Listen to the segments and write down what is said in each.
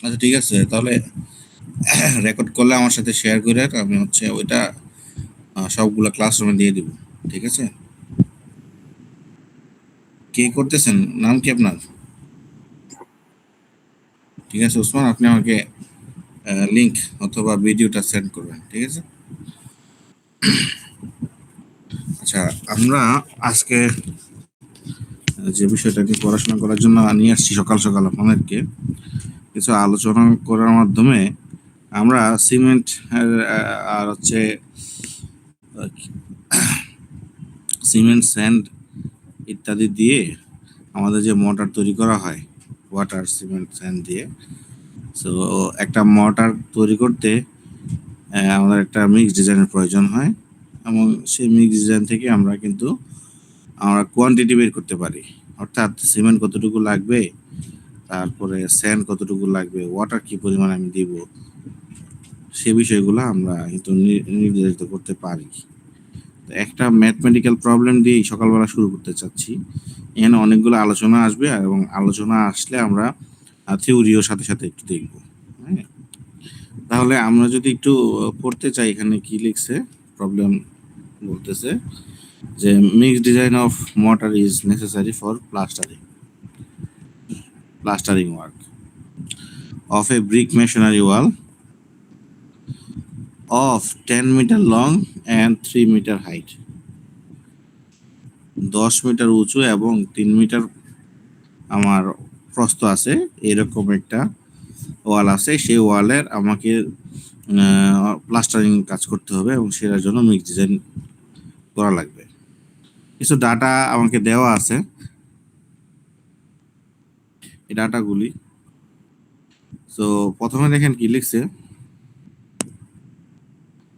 আচ্ছা ঠিক আছে, তাহলে রেকর্ড করলে আমার সাথে শেয়ার করে আমি হচ্ছে ওইটা সবগুলো ক্লাসরুমে দিয়ে দিব। ঠিক আছে? কে করতেছেন? নাম কি আপনার? ঠিক আছে ওসমান, আপনি আমাকে লিংক অথবা ভিডিওটা সেন্ড করবেন। ঠিক আছে? আচ্ছা, আমরা আজকে যে বিষয়টা নিয়ে পড়াশোনা করার জন্য নিয়ে আসছি সকাল সকাল আপনাদেরকে কিছু আলোচনা করার মাধ্যমে আমরা সিমেন্ট আর হচ্ছে সিমেন্ট স্যান্ড ইত্যাদি দিয়ে আমাদের যে মর্টার তৈরি করা হয়, ওয়াটার সিমেন্ট স্যান্ড দিয়ে, সো একটা মর্টার তৈরি করতে আমাদের একটা মিক্স ডিজাইনের প্রয়োজন হয়, এবং সেই মিক্স ডিজাইন থেকে আমরা কিন্তু আমরা কোয়ান্টিটি বের করতে পারি। অর্থাৎ সিমেন্ট কতটুকু লাগবে, তারপরে স্যান্ড কতটুকু লাগবে, ওয়াটার কি পরিমাণ আমি দিব, সে বিষয়গুলো আমরা কিন্তু নির্ধারিত করতে পারি। একটা ম্যাথমেটিক্যাল প্রবলেম দিয়েই সকালবেলা শুরু করতে চাচ্ছি। এখানে অনেকগুলো আলোচনা আসবে, এবং আলোচনা আসলে আমরা থিওরিও সাথে সাথে একটু দেখব। হ্যাঁ, তাহলে আমরা যদি একটু পড়তে চাই, এখানে কি লিখছে, প্রবলেম বলতেছে যে mixed design of mortar is necessary for plastering work of a brick masonry wall of 10 meter long and 3 meter height. 10 metre উঁচু এবং 3 মিটার আমার প্রস্থ আছে, এরকম একটা ওয়াল আছে। সেই ওয়ালের আমাকে প্লাস্টারিং কাজ করতে হবে, এবং সেটার জন্য মিক্স ডিজাইন করা লাগবে। কিছু ডাটা আমাকে দেওয়া আছে, এই ডাটাগুলি। তো প্রথমে দেখেন কি লিখছে,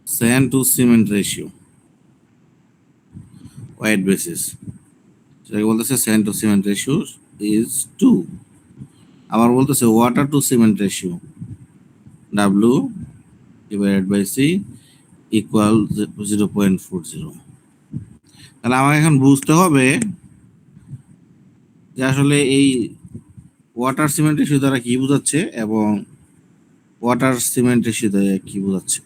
sand to cement ratio weight basis. সেটাকে বলতেছে sand to cement ratio is 2। আবার বলতেছে water to cement ratio W divided by C equal 0.40। তাহলে আমাকে এখন বুঝতে হবে যে আসলে এই ওয়াটার সিমেন্ট রেশিও দ্বারা কি বোঝাচ্ছে, এবং ওয়াটার সিমেন্ট রেশিও দ্বারা কি বোঝাচ্ছে।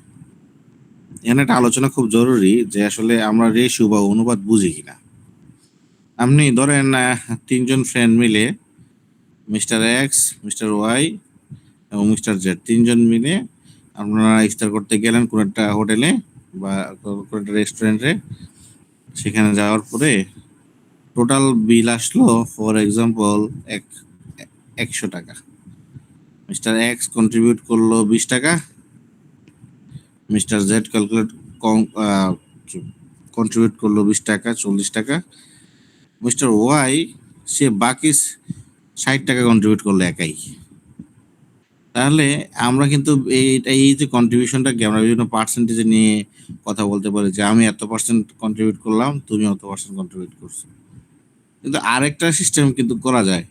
এখানে একটা আলোচনা খুব জরুরি যে আসলে আমরা রেশিও বা অনুপাত বুঝি কিনা। আপনি ধরেন 3জন ফ্রেন্ড মিলে, মিস্টার এক্স, মিস্টার ওয়াই এবং মিস্টার জেড, 3জন মিলে আপনারা ইফতার করতে গেলেন কোনো একটা হোটেলে বা কোনো একটা রেস্টুরেন্টে। সেখানে যাওয়ার পরে টোটাল বিল আসলো ফর এক্সাম্পল 100 টাকা। মিস্টার এক্স কন্ট্রিবিউট করলো 20 টাকা, মিস্টার জেড কন্ট্রিবিউট করলো 20 টাকা, 40 টাকা। মিস্টার ওয়াই সে বাকি 60 টাকা কন্ট্রিবিউট করলো একাই। তাহলে আমরা কিন্তু এই যে কন্ট্রিবিউশনটাকে আমরা বিভিন্ন পার্সেন্টেজে নিয়ে কথা বলতে পারি যে আমি এত পার্সেন্ট কন্ট্রিবিউট করলাম, তুমি অত পার্সেন্ট কন্ট্রিবিউট করছো। কিন্তু আরেকটা সিস্টেম কিন্তু করা যায়,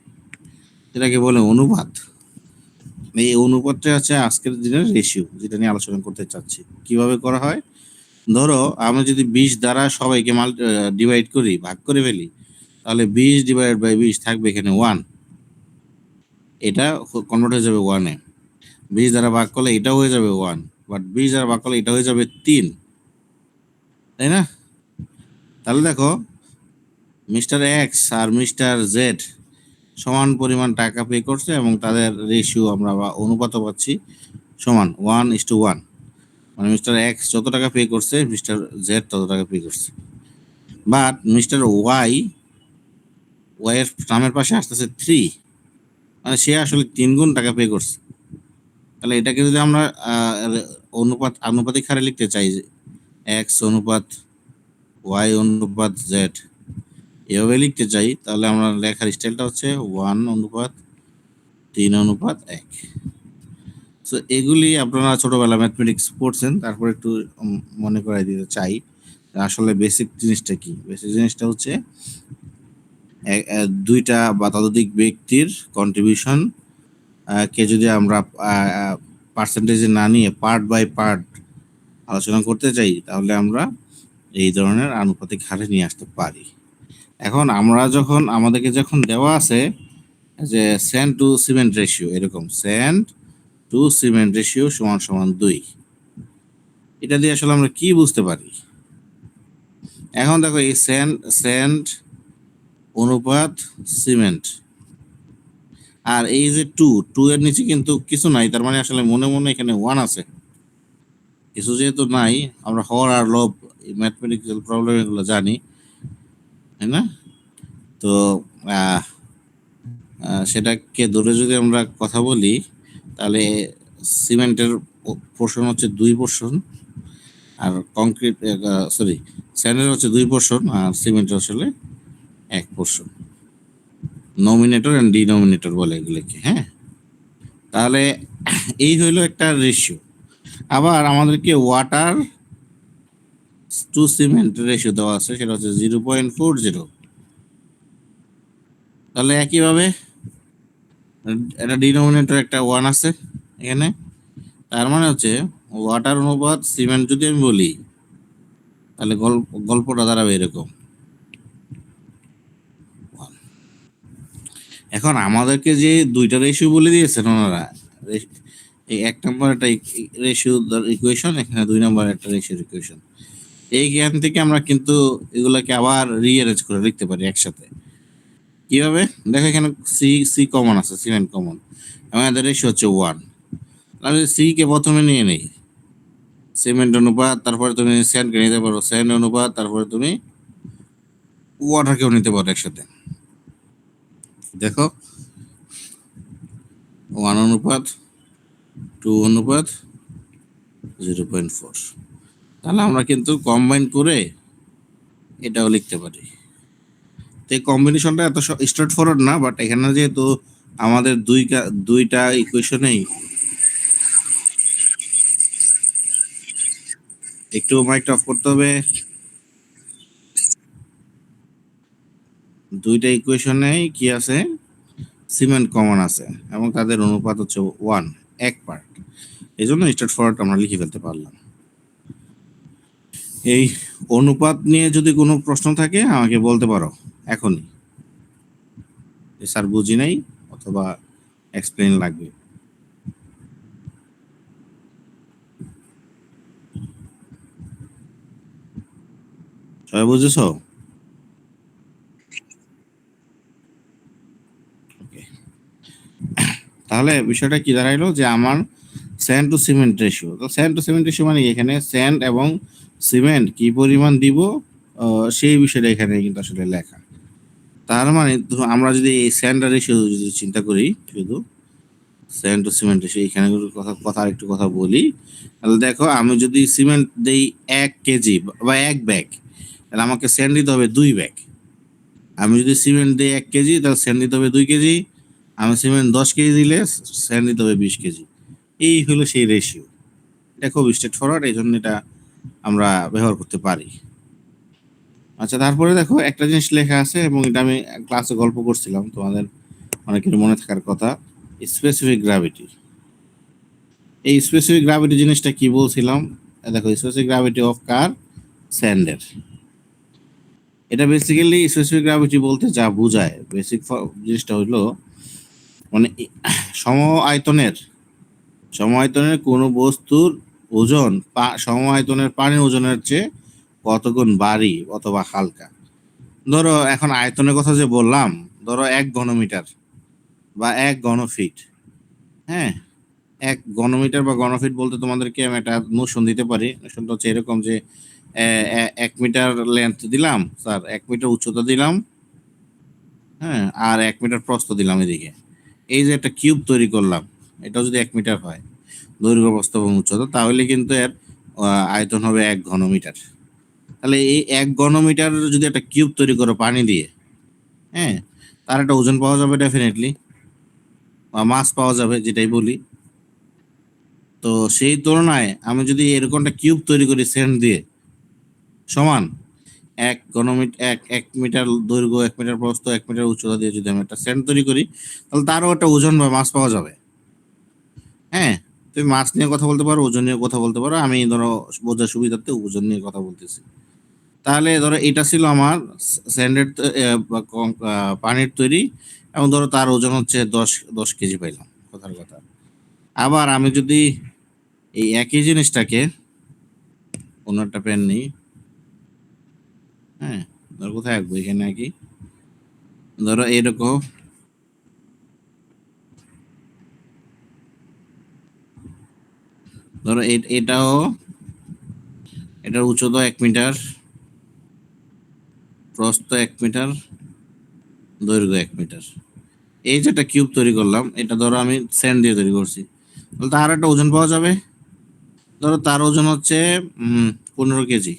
যেটাকে বলে অনুপাত। এই অনুপাতটা হচ্ছে আজকের দিনের রেশিও, যেটা নিয়ে আলোচনা করতে চাচ্ছি। কিভাবে করা হয়, ধরো আমরা যদি 20 দ্বারা সবাইকে ডিভাইড করি, ভাগ করে ফেলি, তাহলে 20 ডিভাইড বাই 20 থাকবে এখানে 1। এটা কনভার্ট হয়ে যাবে 1-এ। 20 দ্বারা ভাগ করলে এটাও হয়ে যাবে 1, বাট 20 দ্বারা ভাগ করলে এটা হয়ে যাবে 3, তাই না? তাহলে দেখো, মিস্টার এক্স আর মিস্টার জেড সমান পরিমাণ টাকা পে করছে, এবং তাদের রেশিও আমরা বা অনুপাতও পাচ্ছি সমান 1:1। মানে মিস্টার এক্স যত টাকা পে করছে, মিস্টার জেড তত টাকা পে করছে। বাট মিস্টার ওয়াই এর নামের পাশে আসতেছে 3, মানে সে আসলে 3 গুণ টাকা পে করছে। তাহলে এটাকে যদি আমরা আনুপাতিক হারে লিখতে চাই, এক্স অনুপাত ওয়াই অনুপাত জেড, এভাবে লিখতে চাই, তাহলে আমরা লেখার স্টাইলটা হচ্ছে 1:3:1। সো এগুলি আপনারা ছোটবেলা ম্যাথমেটিক্স পড়ছেন, তারপর একটু মনে করাই দিতে চাই আসলে বেসিক জিনিসটা কি। বেসিক জিনিসটা হচ্ছে দুইটা বা ততোধিক ব্যক্তির কন্ট্রিবিউশন কে যদি আমরা পার্সেন্টেজে না নিয়ে পার্ট বাই পার্ট আলোচনা করতে চাই, তাহলে আমরা এই ধরনের আনুপাতিক হারে নিয়ে আসতে পারি। এখন আমরা আমাদেরকে যখন দেওয়া আছে যে স্যান্ড টু সিমেন্ট রেশিও, এরকম স্যান্ড টু সিমেন্ট রেশিও সমান সমান 2। এটা দিয়ে আসলে আমরা কি বুঝতে পারি? এখন দেখো এই স্যান্ড অনুপাত সিমেন্ট, আর এই যে টু এর নিচে কিন্তু কিছু নাই, তার মানে আসলে মনে মনে এখানে 1 আছে। কিছু যেহেতু নাই, আমরা হর আর লব ম্যাথমেটিক্যাল প্রবলেম এগুলো জানি, তাই না? তো আহ, সেটাকে ধরে যদি আমরা কথা বলি, তাহলে সিমেন্টের পোর্শন হচ্ছে 2 পোর্শন, আর কংক্রিট সরি স্যান্ডের হচ্ছে 2 পোর্শন, আর সিমেন্টের আসলে 1 পোর্শন। নমিনেটর এন্ড ডিনোমিনেটর বলে এগুলোকে, হ্যাঁ। তাহলে এই হইলো একটা রেশিও। আবার আমাদেরকে ওয়াটার টু সিমেন্ট রেশিও দেওয়া আছে, সেটা হচ্ছে 0.40। তাহলে একইভাবে এটা ডিনোমিনেটর একটা 1 আছে এখানে, তার মানে হচ্ছে ওয়াটার অনুপাত সিমেন্ট যদি আমি বলি, তাহলে গল্পটা দাঁড়াবে এরকম। এখন আমাদেরকে যে দুইটা রেশিও বলে দিয়েছেন ওনারা, এই 1 নম্বর একটা রেশিও ইকুয়েশন, এখানে 2 নম্বর একটা রেশিও ইকুয়েশন। এই জ্ঞান থেকে আমরা কিন্তু এগুলাকে আবার রিঅ্যারেঞ্জ করে লিখতে পারি একসাথে। কিভাবে? দেখো এখানে সি সি কমন আছে, সিমেন্ট কমন, আমাদের রেশিও হচ্ছে 1। আমি সি কে প্রথমে নিয়ে নেই, সিমেন্ট অনুপাত, তারপরে তুমি স্যান্ডকে নিতে পারো স্যান্ড অনুপাত, তারপরে তুমি ওয়াটারকেও নিতে পারো একসাথে। দেখো 1 অনুপাত 2 অনুপাত 0.4, তাহলে আমরা কিন্তু কম্বাইন করে এটাও লিখতে পারি। তো এই কম্বিনেশনটা এত স্ট্রেট ফরওয়ার্ড না, বাট এখানে যেহেতু আমাদের দুইটা ইকুয়েশনেই একটু মাইকটা অফ করতে হবে, দুইটা ইকুয়েশনেই কি আছে, সিমেন্ট কমন আছে, এবং তাদের অনুপাত হচ্ছে 1, 1 পার্ট। এই জন্য স্ট্রেট ফরওয়ার্ড আমরা লিখে ফেলতে পারলাম। এই অনুপাত নিয়ে যদি কোনো প্রশ্ন থাকে আমাকে বলতে পারো এখনই, স্যার বুঝি নাই অথবা এক্সপ্লেইন লাগবে। সবাই বুঝেছো? ওকে, তাহলে বিষয়টা কি দাঁড়াইলো, যে আমার স্যান্ড টু সিমেন্ট রেশিও, তো স্যান্ড টু সিমেন্ট রেশিও মানে এখানে স্যান্ড এবং সিমেন্ট কি পরিমাণ দিব, সেই বিষয়টা এখানে কিন্তু আসলে লেখা। তার মানে আমরা যদি এই স্যান্ড রেশিও যদি চিন্তা করি, শুধু স্যান্ড টু সিমেন্ট রেশিও, এখানে কথা একটু কথা বলি। তাহলে দেখো আমি যদি সিমেন্ট দেই 1 কেজি বা 1 ব্যাগ, তাহলে আমাকে স্যান্ড দিতে হবে 2 ব্যাগ। আমি যদি সিমেন্ট দিই 1 কেজি, তাহলে স্যান্ড দিতে হবে 2 কেজি। আমি সিমেন্ট 10 কেজি দিলে স্যান্ড দিতে হবে 20 কেজি। এই হলো সেই রেশিও। এটা খুব স্ট্রেট ফরওয়ার্ড, এই জন্য এটা আমরা ব্যবহার করতে পারি। আচ্ছা, তারপরে দেখো একটা জিনিস লেখা আছে, এবং এটা আমি ক্লাসে গল্প করছিলাম, তোমাদের অনেকের মনে থাকার কথা, স্পেসিফিক গ্র্যাভিটি। এই স্পেসিফিক গ্র্যাভিটি জিনিসটা কি বলছিলাম, দেখো স্পেসিফিক গ্র্যাভিটি অফ কার, স্যান্ডের। এটা বেসিক্যালি স্পেসিফিক গ্র্যাভিটি বলতে যা বোঝায়, বেসিক জিনিসটা হলো মানে সম আয়তনের সম আয়তনের কোনো বস্তুর ওজন সম আয়তনের পানির ওজনের চেয়ে কত গুণ ভারী অথবা হালকা। ধরো এখন আয়তনের কথা যে বললাম, ধরো 1 ঘনমিটার বা 1 ঘনফিট, হ্যাঁ, 1 ঘনমিটার বা ঘনফিট বলতে তোমাদেরকে আমি একটা নোশন দিতে পারি। নোশনটা হচ্ছে এরকম যে 1 মিটার লেন্থ দিলাম, স্যার 1 মিটার উচ্চতা দিলাম, হ্যাঁ, আর 1 মিটার প্রস্থ দিলাম এদিকে। এই যে একটা কিউব তৈরি করলাম, এটা যদি 1 মিটার হয় দৈর্ঘ্য, প্রস্থ এবং উচ্চতা, তাহলে কিন্তু এর আয়তন হবে 1 ঘনমিটার। তাহলে এই 1 ঘনমিটার যদি একটা কিউব তৈরি করো পানি দিয়ে, হ্যাঁ, তার একটা ওজন পাওয়া যাবে ডেফিনেটলি, বা মাস পাওয়া যাবে যেটাই বলি। তো সেই তুলনায় আমি যদি এরকম একটা কিউব তৈরি করি সেন্ট দিয়ে, সমান 1 ঘনমিটার, 1 মিটার দৈর্ঘ্য, 1 মিটার প্রস্থ, 1 মিটার উচ্চতা দিয়ে যদি আমি একটা সেন্ট তৈরি করি, তাহলে তারও একটা ওজন বা মাস পাওয়া যাবে। হ্যাঁ, তুমি মাস নিয়ে কথা বলতে পারো, ওজন নিয়ে কথা বলতে পারো, আমি ধরো বোঝার সুবিধার্থে ওজন নিয়ে কথা বলতেছি। তাহলে ধরো এটা ছিল আমার স্যান্ডের পানির তৈরি এবং ধরো তার ওজন হচ্ছে 10 কেজি পাইলাম, কথার কথা। আবার আমি যদি এই একই জিনিসটাকে অন্য একটা পেন নিই, হ্যাঁ, ধরো কোথায় আঁকবো, এখানে আঁকি, ধরো এরকম, ধরো এটাও, এটার উচ্চতা 1 মিটার, প্রস্থ 1 মিটার, দৈর্ঘ্য 1 মিটার। এই যে একটা কিউব তৈরি করলাম, এটা ধরো আমি স্যান্ড দিয়ে তৈরি করছি, তাহলে তার একটা ওজন পাওয়া যাবে। ধরো তার ওজন হচ্ছে 15 কেজি।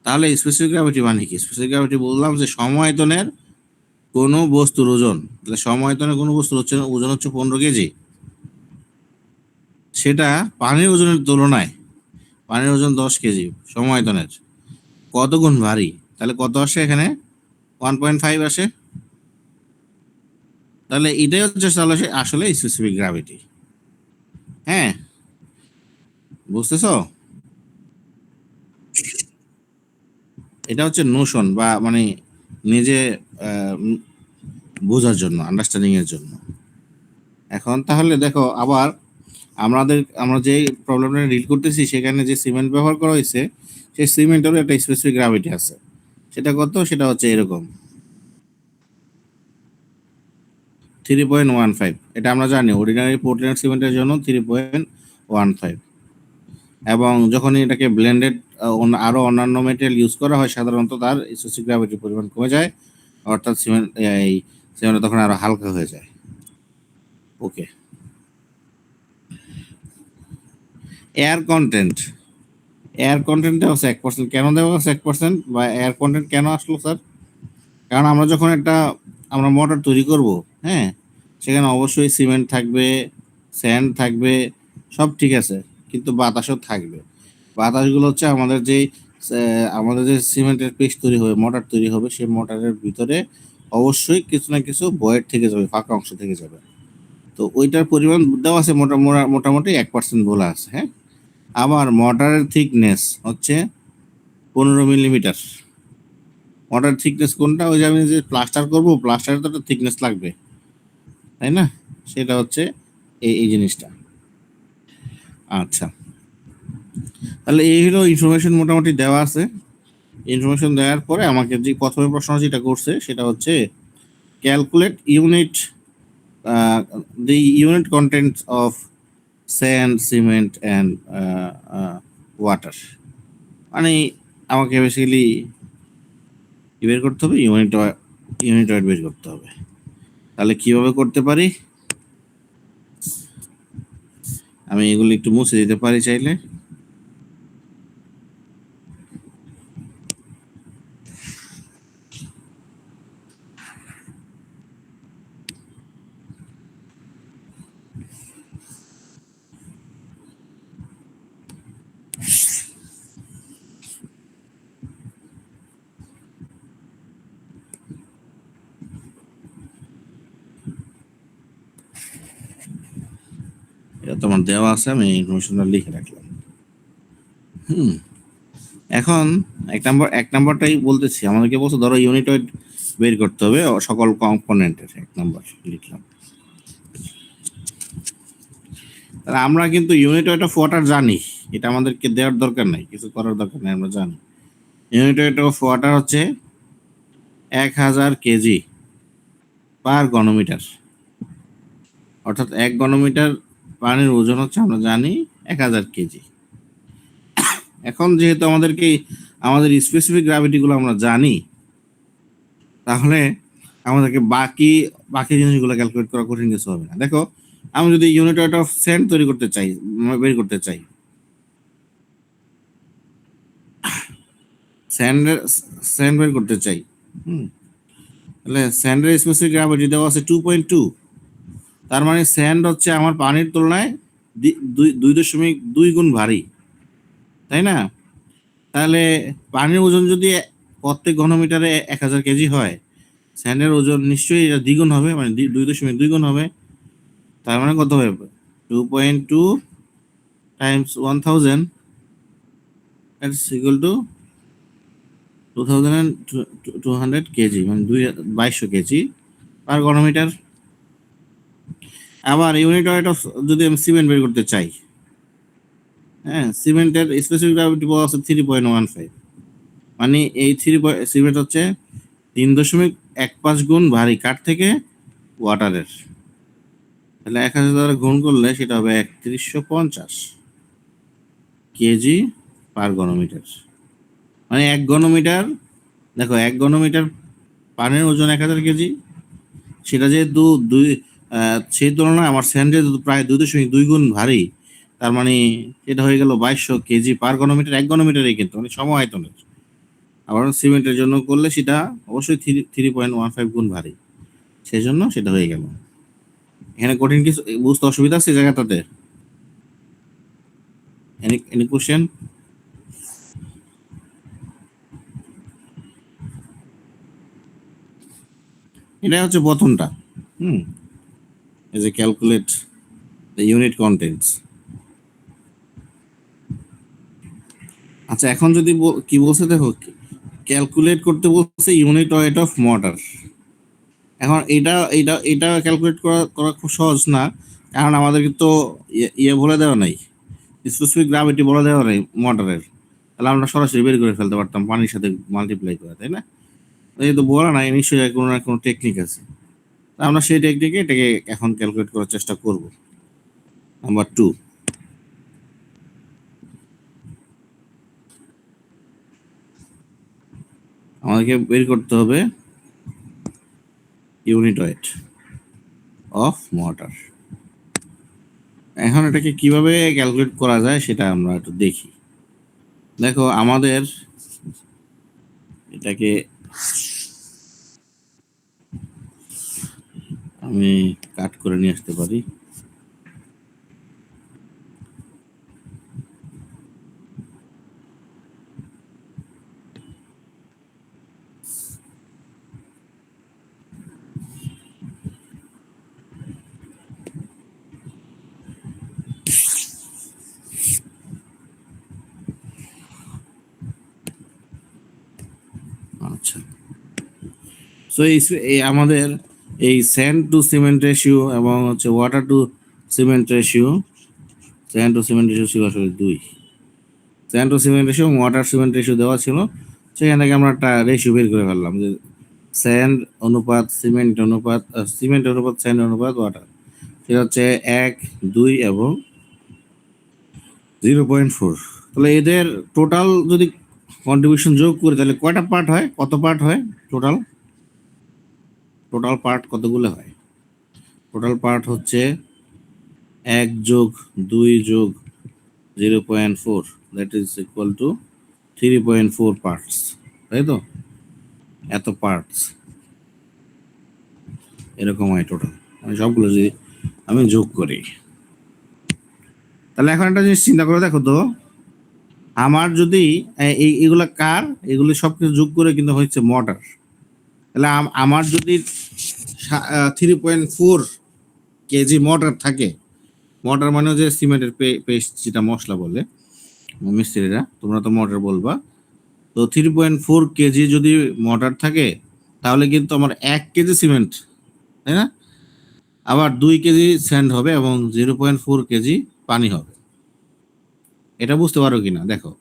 তাহলে স্পেসিফিক গ্র্যাভিটি মানে কি? স্পেসিফিক গ্র্যাভিটি বললাম যে সমায়তনের কোনো বস্তুর ওজন, তাহলে সমায়তনের কোনো বস্তুর ওজন হচ্ছে 15 কেজি। সেটা পানির ওজনের তুলনায়, পানির ওজন 10 কেজি সমায়তনের, কত গুণ ভারী? তাহলে কত আসে এখানে? 1.5 আসে। তাহলে এটাই হচ্ছে আসলে স্পেসিফিক গ্র্যাভিটি। হ্যাঁ, বুঝতেছো? এটা হচ্ছে নোশন, বা মানে নিজে বোঝার জন্য, আন্ডারস্ট্যান্ডিং এর জন্য। এখন তাহলে দেখো, আবার আমরা যে প্রবলেমটা ডিল করতেছি, সেখানে যে সিমেন্ট ব্যবহার করা হয়েছে, সেই সিমেন্টেরও একটা স্পেসিফিক গ্র্যাভিটি আছে। সেটা কত? সেটা হচ্ছে এরকম 3.15। এটা আমরা জানি অর্ডিনারি পোর্টল্যান্ড সিমেন্টের জন্য 3.15। এবং যখন এটাকে ব্লেন্ডেড আরো অন্যান্য মেটেরিয়াল ইউজ করা হয়, সাধারণত তার স্পেসিফিক গ্র্যাভিটির পরিমাণ কমে যায়, অর্থাৎ সিমেন্ট তখন আরো হালকা হয়ে যায়। ওকে। এয়ার কন্টেন্ট, এয়ার কন্টেন্ট দেওয়া আছে 1%। কেন দেওয়া আছে 1%, বা এয়ার কন্টেন্ট কেন আসলো স্যার? কারণ আমরা যখন আমরা মোটর তৈরি করব, হ্যাঁ, সেখানে অবশ্যই সিমেন্ট থাকবে, স্যান্ড থাকবে, সব ঠিক আছে, কিন্তু বাতাসও থাকবে। বাতাসগুলো হচ্ছে আমাদের যে সিমেন্টের পেস্ট তৈরি হবে, মোটর তৈরি হবে, সেই মোটরের ভিতরে অবশ্যই কিছু না কিছু ভয়েড থেকে যাবে, ফাঁকা অংশ থেকে যাবে। তো ওইটার পরিমাণ দেওয়া আছে মোটামুটি 1% বলা আছে। হ্যাঁ, আবার মোটরের থিকনেস হচ্ছে 15 মিলিমিটার। মোটর থিকনেস কোনটা? ওই যে আমি যে প্লাস্টার করবো, প্লাস্টারের তো একটা থিকনেস লাগবে, তাই না? সেটা হচ্ছে এই জিনিসটা। আচ্ছা, তাহলে এই হলো ইনফরমেশন মোটামুটি দেওয়া আছে। ইনফরমেশন দেওয়ার পরে আমাকে যে প্রথমে প্রশ্ন যেটা করছে, সেটা হচ্ছে calculate the unit contents of sand, cement and water। মানে আমাকে বেসিক্যালি বের করতে হবে ইউনিট ওয়েট বের করতে হবে। তাহলে কিভাবে করতে পারি? আমি এগুলো একটু মুছে দিতে পারি চাইলে। এটা তোমার দেওয়া আছে, আমি ইনফরমেশনটা লিখে রাখলাম। এখন এক নাম্বারটাই বলতেছি, আমাদেরকে বলছে ধরো ইউনিট ওয়েট বের করতে হবে সকল কম্পোনেন্টের। 1 নাম্বার লিখলাম। তাহলে আমরা কিন্তু ইউনিট ওয়েট অফ ওয়াটার জানি, এটা আমাদেরকে দেওয়ার দরকার নাই, কিছু করার দরকার নাই, আমরা জানি ইউনিট ওয়েট অফ ওয়াটার হচ্ছে 1000 কেজি পার ঘনমিটার। অর্থাৎ 1 ঘনমিটার পানির ওজন হচ্ছে, আমরা জানি, 1000 কেজি। এখন যেহেতু আমাদের স্পেসিফিক গ্র্যাভিটিগুলো আমরা জানি, তাহলে আমাদেরকে বাকি বাকি জিনিসগুলো ক্যালকুলেট করা কঠিন কিছু হবে না। দেখো, আমি যদি ইউনিট ওয়েট অফ স্যান্ড তৈরি করতে চাই, বের করতে চাই, স্যান্ডের স্যান্ড বের করতে চাই, তাহলে স্যান্ডের স্পেসিফিক গ্র্যাভিটি দেওয়া আছে 2.2। তার মানে স্যান্ড হচ্ছে আমার পানির তুলনায় 2.2 গুণ ভারী, তাই না? তাহলে পানির ওজন যদি প্রত্যেক ঘনমিটারে 1000 কেজি হয়, স্যান্ডের ওজন নিশ্চয়ই এটা দ্বিগুণ হবে, মানে 2.2 গুণ হবে। তার মানে কত হবে? 2.2 টাইমস 1000 ইকুয়াল টু 2200 কেজি মানে 2200 কেজি পার ঘনমিটার। আবার ইউনিট ওয়েট অফ যদি আমি সিমেন্ট বের করতে চাই, হ্যাঁ, সিমেন্টের স্পেসিফিক গ্র্যাভিটি বলা আছে 3.15, মানে এই সিমেন্ট হচ্ছে 3.15 গুণ ভারী কাঠ থেকে ওয়াটারের। তাহলে 1000 দ্বারা গুণ করলে সেটা হবে 3150 কেজি পার ঘনমিটার। মানে 1 ঘনমিটার, দেখো 1 ঘনমিটার পানির ওজন 1000 কেজি, সেটা যেহেতু সেই তুলনায় আমার স্যান্ড যেহেতু প্রায় 2.2 গুণ ভারী, তার মানে এটা হয়ে গেল 2200 কেজি পার ঘনমিটার, 1 ঘনমিটারে কিন্তু মানে সম আয়তনের। আবার সিমেন্টের জন্য করলে সেটা অবশ্যই 3.15 গুণ ভারী, সেই জন্য সেটা হয়ে গেল। এখানে কঠিন কিছু বুঝতে অসুবিধা আছে জায়গাটাতে? Any question? এটা হচ্ছে প্রথমটা। হুম, এই যে ক্যালকুলেট দ্য ইউনিট কন্টেন্টস। আচ্ছা, এখন যদি কি বলছে দেখো, ক্যালকুলেট করতে বলছে ইউনিট ওয়েট অফ মোটর। এখন এটা ক্যালকুলেট করা করা খুব সহজ না, কারণ আমাদেরকে তো বলে দেওয়া নাই, স্পেসিফিক গ্র্যাভিটি বলে দেওয়া নাই মোটরের। তাহলে আমরা সরাসরি বের করে ফেলতে পারতাম পানির সাথে মাল্টিপ্লাই করে, তাই না? এই তো বলা নাই, নিশ্চয়ই কোনো না কোনো টেকনিক আছে। আমরা সেই টেকনিকে এটাকে এখন ক্যালকুলেট করার চেষ্টা করব। নাম্বার 2, আমাদেরকে বের করতে হবে ইউনিট ওয়েট অফ মোটর। এখন এটাকে কিভাবে ক্যালকুলেট করা যায় সেটা আমরা একটু দেখি। দেখো আমাদের এটাকে আমি কাট করে নিয়ে আসতে পারি। আচ্ছা, সো এই আমাদের এই স্যান্ড টু সিমেন্ট রেশিও এবং হচ্ছে water to cement ratio, sand to cement ratio ছিল আসলে 2, sand to cement ratio water cement ratio দেওয়া ছিল। সেখান থেকে আমরা একটা রেশিও বের করে ফেললাম যে স্যান্ড অনুপাত সিমেন্ট অনুপাত সিমেন্ট অনুপাত স্যান্ড অনুপাত ওয়াটার, সেটা হচ্ছে 1, 2 এবং 0.4। তাহলে এদের টোটাল যদি কন্ট্রিবিউশন যোগ করে তাহলে কয়টা পার্ট হয়, কত পার্ট হয় টোটাল? টোটাল পার্ট কতগুলো হয়? টোটাল পার্ট হচ্ছে 1+2+0.4, that is equal to 3.4 parts, তাই তো? এত পার্টস এরকম হয় টোটাল, মানে সবগুলো যদি আমি যোগ করি। তাহলে এখন একটা জিনিস চিন্তা করে দেখো তো, আমার যদি এগুলা কার, এগুলি সব কিছু যোগ করে কিন্তু হচ্ছে মোটর। তাহলে আমার যদি 3.4 কেজি মোটর থাকে, মোটর মানে যে সিমেন্টের পেস্ট যেটা মশলা বলে মিস্ত্রিরা, তোমরা তো মোটর বলবা। তো 3.4 কেজি যদি মোটর থাকে, তাহলে কিন্তু আমার 1 কেজি সিমেন্ট, তাই না? আবার 2 কেজি স্যান্ড হবে এবং 0.4 কেজি পানি হবে। এটা বুঝতে পারো কিনা দেখো,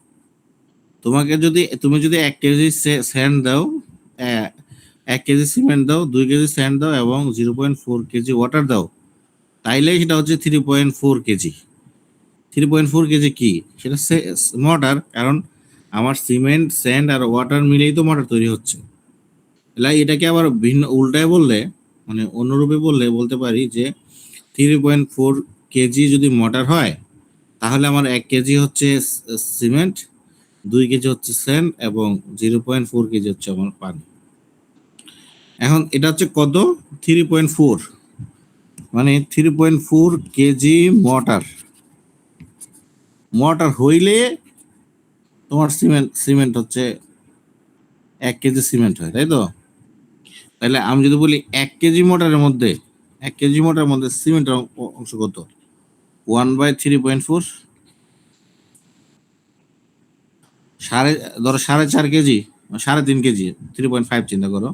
তুমি যদি 1 কেজি স্যান্ড দাও, 1 কেজি সিমেন্ট দাও, 2 কেজি স্যান্ড দাও এবং 0.4 কেজি ওয়াটার দাও, তাইলে সেটা হচ্ছে 3.4 কেজি। 3.4 কেজি কি, সেটা মোটর, কারণ আমার সিমেন্ট স্যান্ড আর ওয়াটার মিলেই তো মোটর তৈরি হচ্ছে। তাহলে এটাকে আবার ভিন্ন উল্টায় বললে, মানে অন্যরূপে বললে বলতে পারি যে 3.4 কেজি যদি মোটর হয়, তাহলে আমার 1 কেজি হচ্ছে সিমেন্ট, 2 কেজি হচ্ছে স্যান্ড এবং 0.4 কেজি হচ্ছে আমার পানি। এখন এটা হচ্ছে কত? 3.4, মানে 3.4 কেজি মোটর। মোটর হইলে তোমার সিমেন্ট হচ্ছে 1 কেজি সিমেন্ট হয়, তাই তো? তাহলে আমি যদি বলি 1 কেজি মোটরের মধ্যে সিমেন্টের অংশ কত? 1/3.4, ধরো 4.5 কেজি, 3.5 কেজি, 3.5 চিন্তা করো,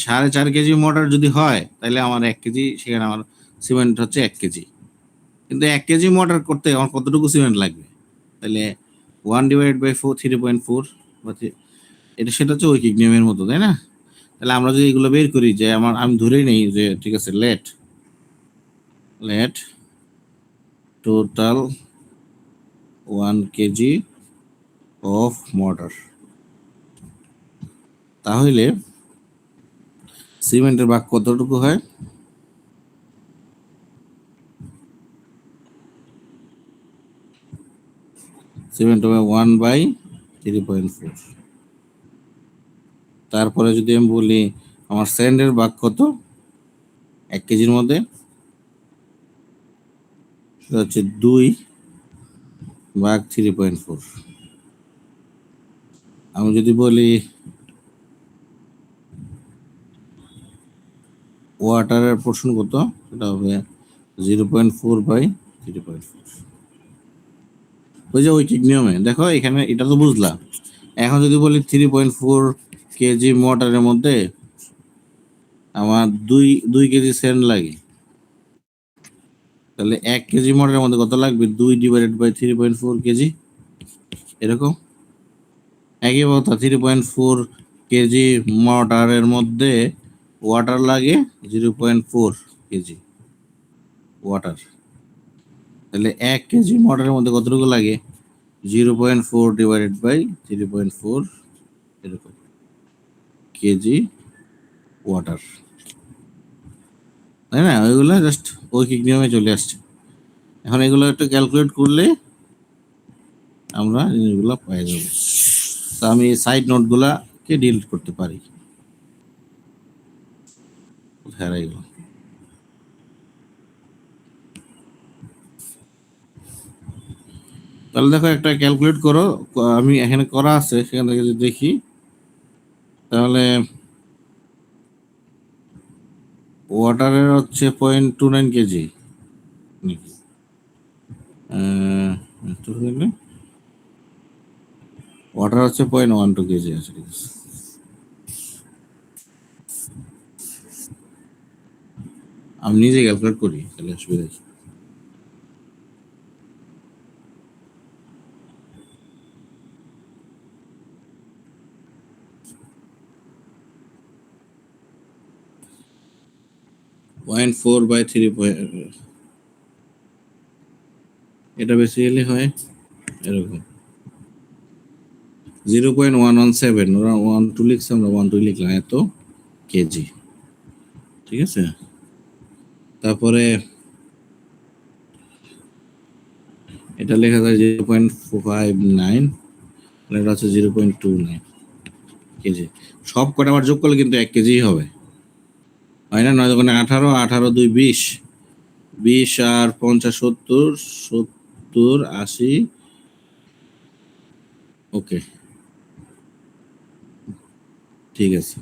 4.5 কেজি মোটর যদি হয় তাহলে আমার 1 কেজি, সেখানে আমার সিমেন্ট হচ্ছে 1 কেজি। কিন্তু 1 কেজি মোটর করতে আমার কতটুকু সিমেন্ট লাগবে? তাহলে 1/4, 3.4, এটা সেটা হচ্ছে ঐকিক নিয়মের মতো, তাই না? তাহলে আমরা যদি এগুলো বের করি, যে আমি ধরেই নেই যে ঠিক আছে, let let total 1 KG of mortar, তাহলে সিমেন্টের ভাগ কতটুকু হয়? সিমেন্ট হবে 1/3.4। তারপরে যদি আমি বলি আমার স্যান্ডের ভাগ কত 1 কেজির মধ্যে, সেটা হচ্ছে 2/3.4। আমি যদি বলি ওয়াটারের পোর্শন কত, সেটা হবে 0.4/3.4। ওই যে ঐকিক নিয়মে দেখো, এখানে এটা তো বুঝলাম। এখন যদি বলি 3.4 কেজি মোটরের মধ্যে আমার 2 কেজি স্যান্ড লাগে, তাহলে 1 কেজি মোটরের মধ্যে কত লাগবে? 2/3.4 কেজি, এরকম। একই কথা, 3.4 কেজি মোটরের মধ্যে ওয়াটার লাগে 0.4 কেজি ওয়াটার, তাহলে 1 কেজি মোটরের মধ্যে কতটুকু লাগে? 0.4/3.4, এরকম কেজি ওয়াটার, তাই না? ওইগুলো জাস্ট ঐকিক নিয়মে চলে আসছে। এখন এগুলো একটু ক্যালকুলেট করলে আমরা জিনিসগুলো পেয়ে যাব। তো আমি এই সাইড নোটগুলাকে ডিলিট করতে পারি। কোথায় গেল? তাহলে দেখো, একটা ক্যালকুলেট করো, আমি এখানে করা আছে, সেখান থেকে যদি দেখি, তাহলে ওয়াটারের হচ্ছে 0.29 কেজি, ওয়াটার হচ্ছে 0.12 কেজি আছে, ঠিক আছে। আমি নিজে ক্যালকুলেট করি, তাহলে অসুবিধা আছে। পয়েন্ট 4/3, এটা বেসিক্যালি হয় এরকম 0.117, ওরা 1 2 লিখছে, আমরা 1 2 লিখলাম, এত কেজি, ঠিক আছে। তারপরে এটা লেখা যায় 0.59, এটা হচ্ছে 0.29 কেজি। সব কটা আবার যোগ করলে কিন্তু 1 কেজি হবে, হয় না? 9 × 18, 18 2 20, 20 আর 50 70, 70 80, ওকে, ঠিক আছে।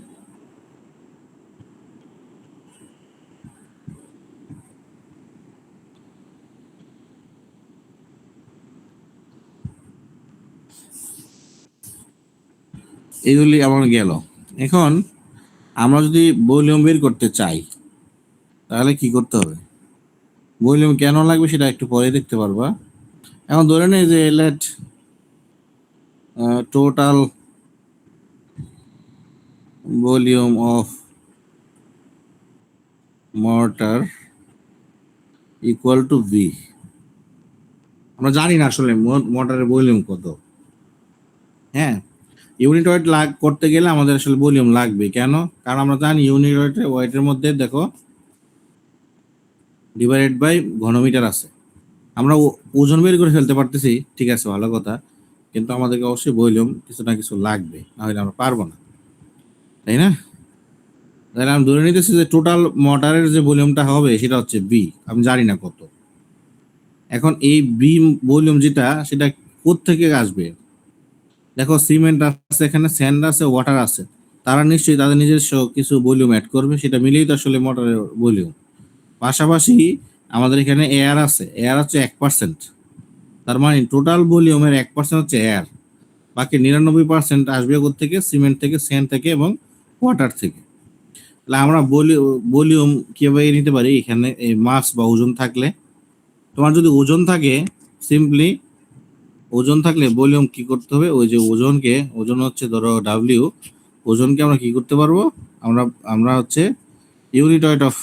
এগুলি আমার গেল। এখন আমরা যদি ভলিউম বের করতে চাই, তাহলে কি করতে হবে? ভলিউম কেন লাগবে সেটা একটু পরে দেখতে পারবা। এখন ধরে নেই যে let total volume of mortar equal to V. আমরা জানি না আসলে মর্টারের ভলিউম কত। হ্যাঁ, ইউনিট ওয়েট করতে গেলে আমাদের আসলে ভলিউম লাগবে। কেন? কারণ আমরা জানি ইউনিট ওয়েটের মধ্যে দেখো ডিভাইডেড বাই ঘনমিটার আছে। আমরা ওজন বের করে ফেলতে পারতেছি, ঠিক আছে, ভালো কথা, কিন্তু আমাদেরকে অবশ্যই ভলিউম কিছু না কিছু লাগবে, না হলে আমরা পারবো না, তাই না? তাহলে আমি ধরে নিতেছি যে টোটাল মোটরের যে ভলিউমটা হবে সেটা হচ্ছে বি, আমি জানি না কত। এখন এই বি ভলিউম যেটা, সেটা কোত্থেকে আসবে? দেখো, সিমেন্ট আছে, এখানে স্যান্ড আছে, ওয়াটার আছে, তারা নিশ্চয়ই তাদের নিজস্ব কিছু ভলিউম অ্যাড করবে, সেটা মিলেই তো আসলে মোটরের ভলিউম। পাশাপাশি আমাদের এখানে এয়ার আছে, এয়ার হচ্ছে 1%, তার মানে টোটাল ভলিউমের 1% হচ্ছে এয়ার। বাকি 99% আসবে থেকে সিমেন্ট থেকে, স্যান্ড থেকে এবং ওয়াটার থেকে। তাহলে আমরা ভলিউম কিভাবে নিতে পারি? এখানে এই মাস বা ওজন থাকলে, তোমার যদি ওজন থাকে, সিম্পলি ওজন থাকলে ভলিউম কি করতে হবে? ওই যে ওজন হচ্ছে ধরো ডাব্লিউ, ওজনকে আমরা কি করতে পারবো? আমরা আমরা হচ্ছে ইউনিট ওয়েট অফ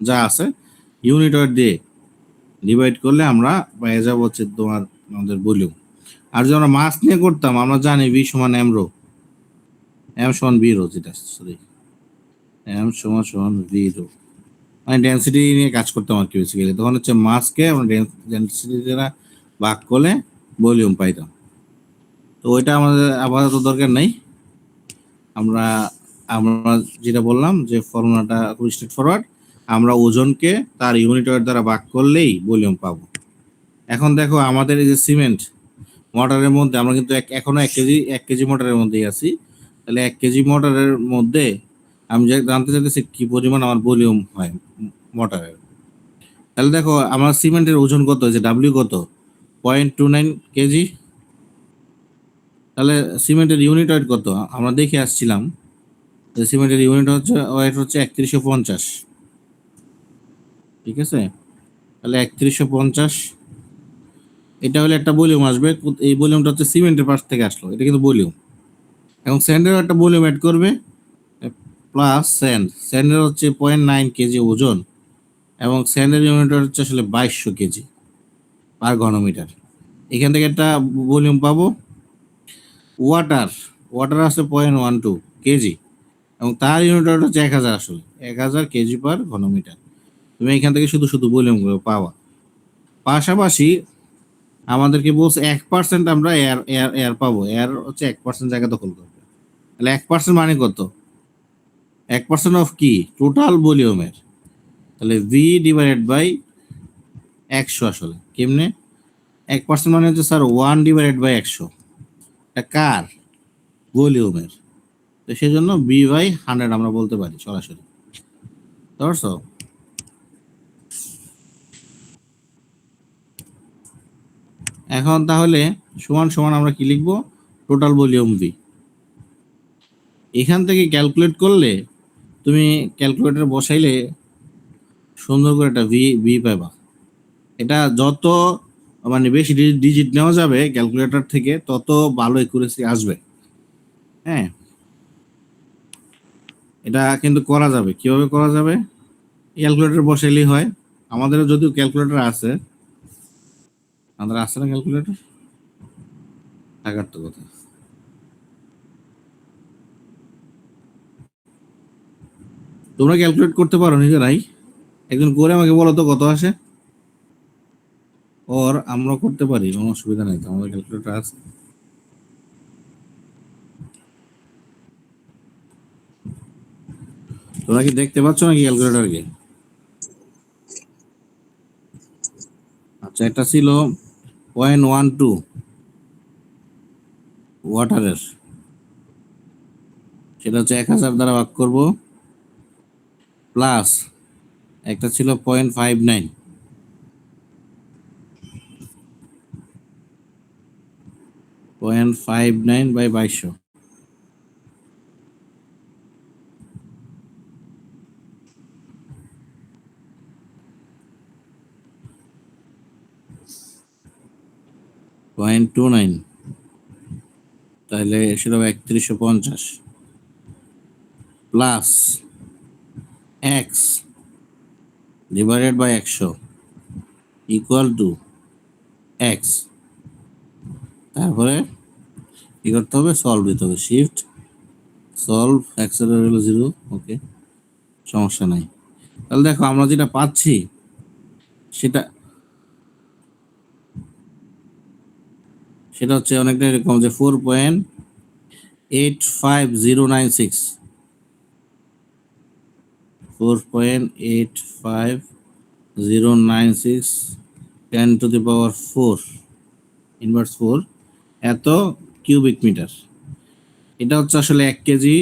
যা আছে ইউনিট ওয়েট দিয়ে ডিভাইড করলে আমরা পেয়ে যাবো হচ্ছে তোমার আমাদের ভলিউম। আর যদি আমরা মাস নিয়ে করতাম, আমরা জানি ভি সমান এম রো, এম সমান ভি রো, যেটা সরি এম সমান ভি রো, মানে ডেন্সিটি নিয়ে কাজ করতাম আর কি বেসিক্যালি। তখন হচ্ছে মাসকে আমরা ডেন্সিটি দ্বারা ভাগ করলে ভলিউম পাইতাম। তো ওইটা আমাদের আপাতত দরকার নেই। আমরা আমরা যেটা বললাম যে ফর্মুলাটা খুব স্ট্রেট ফরওয়ার্ড, আমরা ওজনকে তার ইউনিট ওয়েট দ্বারা ভাগ করলেই ভলিউম পাবো। এখন দেখো আমাদের এই যে সিমেন্ট মোটরের মধ্যে আমরা কিন্তু এখনো 1 কেজি মোটরের মধ্যেই আছি। তাহলে 1 কেজি মোটরের মধ্যে আমি জানতে চাইতেছি কি পরিমাণ আমার ভলিউম হয় মোটরের। তাহলে দেখো আমার সিমেন্টের ওজন কত হয়েছে, ডাব্লিউ কত, 0.29 কেজি। তাহলে সিমেন্টের ইউনিট ওয়েট কত আমরা দেখে আসছিলাম, যে সিমেন্টের ইউনিট ওয়েট হচ্ছে 3150। ঠিক আছে, তাহলে 3150 এটা হলে একটা ভলিউম আসবে। এই ভলিউমটা হচ্ছে সিমেন্টের পাশ থেকে আসলো, এটা কিন্তু ভলিউম। এবং স্যান্ডের একটা ভলিউম অ্যাড করবে প্লাস স্যান্ডের হচ্ছে 0.9 কেজি ওজন, এবং স্যান্ডের ইউনিট হচ্ছে আসলে 2200 কেজি পার ঘনমিটার। এখান থেকে একটা ভলিউম পাবো। ওয়াটার ওয়াটার আছে 0.12 কেজি, এবং তার ইউনিট হচ্ছে 1000, আসলে 1000 কেজি পার ঘনমিটার। তুমি এখান থেকে শুধু শুধু ভলিউমগুলো পাওয়া। পাশাপাশি আমাদেরকে বলছে 1% আমরা এয়ার এয়ার এয়ার পাবো, এয়ার হচ্ছে 1% জায়গা দখল করবে। তাহলে 1% মানে কত? 1% অফ কি? টোটাল ভলিউমের। তাহলে ভি ডিভাইডেড বাই 100। আসলে কেমনে? 1% মানে হচ্ছে স্যার 1/100। এটা কার? ভলিউমের। তো সেই জন্য B/100 আমরা বলতে পারি সরাসরি। ধরছো? এখন তাহলে সমান সমান আমরা কি লিখবো? Total volume V. এখান থেকে ক্যালকুলেট করলে, তুমি ক্যালকুলেটর বসাইলে সুন্দর করে একটা ভি ভি পাবা। এটা যত মানে বেশি ডিজিট নেওয়া যাবে ক্যালকুলেটর থেকে, তত ভালো একুরেসি আসবে। হ্যাঁ, এটা কিন্তু করা যাবে। কিভাবে করা যাবে? ক্যালকুলেটর বসাইলেই হয়। আমাদেরও যদিও ক্যালকুলেটর আছে, আমাদের আছে না ক্যালকুলেটর? টাকার তো কথা। তোমরা ক্যালকুলেট করতে পারো নিজেরাই, একজন করে আমাকে বলো তো কত আসে। ওর আমরা করতে পারি, কোনো অসুবিধা নেই তো, আমাদের ক্যালকুলেটর আছে। তোমরা কি দেখতে পাচ্ছ নাকি ক্যালকুলেটরকে? আচ্ছা, এটা ছিল 0.12 ওয়াটারের, সেটা হচ্ছে 1000 দ্বারা ভাগ করবো, প্লাস একটা ছিল 0.59, 0.59/2200। পয়েন্ট 29, তাহলে সেটা 3150 plus X divided by 100 equal to X. তারপরে কি করতে হবে? সলভ দিতে হবে। শিফট সলভ, এক্স এর হলো 0। ওকে, সমস্যা নাই। তাহলে দেখো আমরা যেটা পাচ্ছি সেটা সেটা হচ্ছে অনেকটা এরকম যে 4.85096, 4.85096 10⁴, ইনভার্স 4 এত কিউবিক মিটার। এটা হচ্ছে আসলে 1 কেজি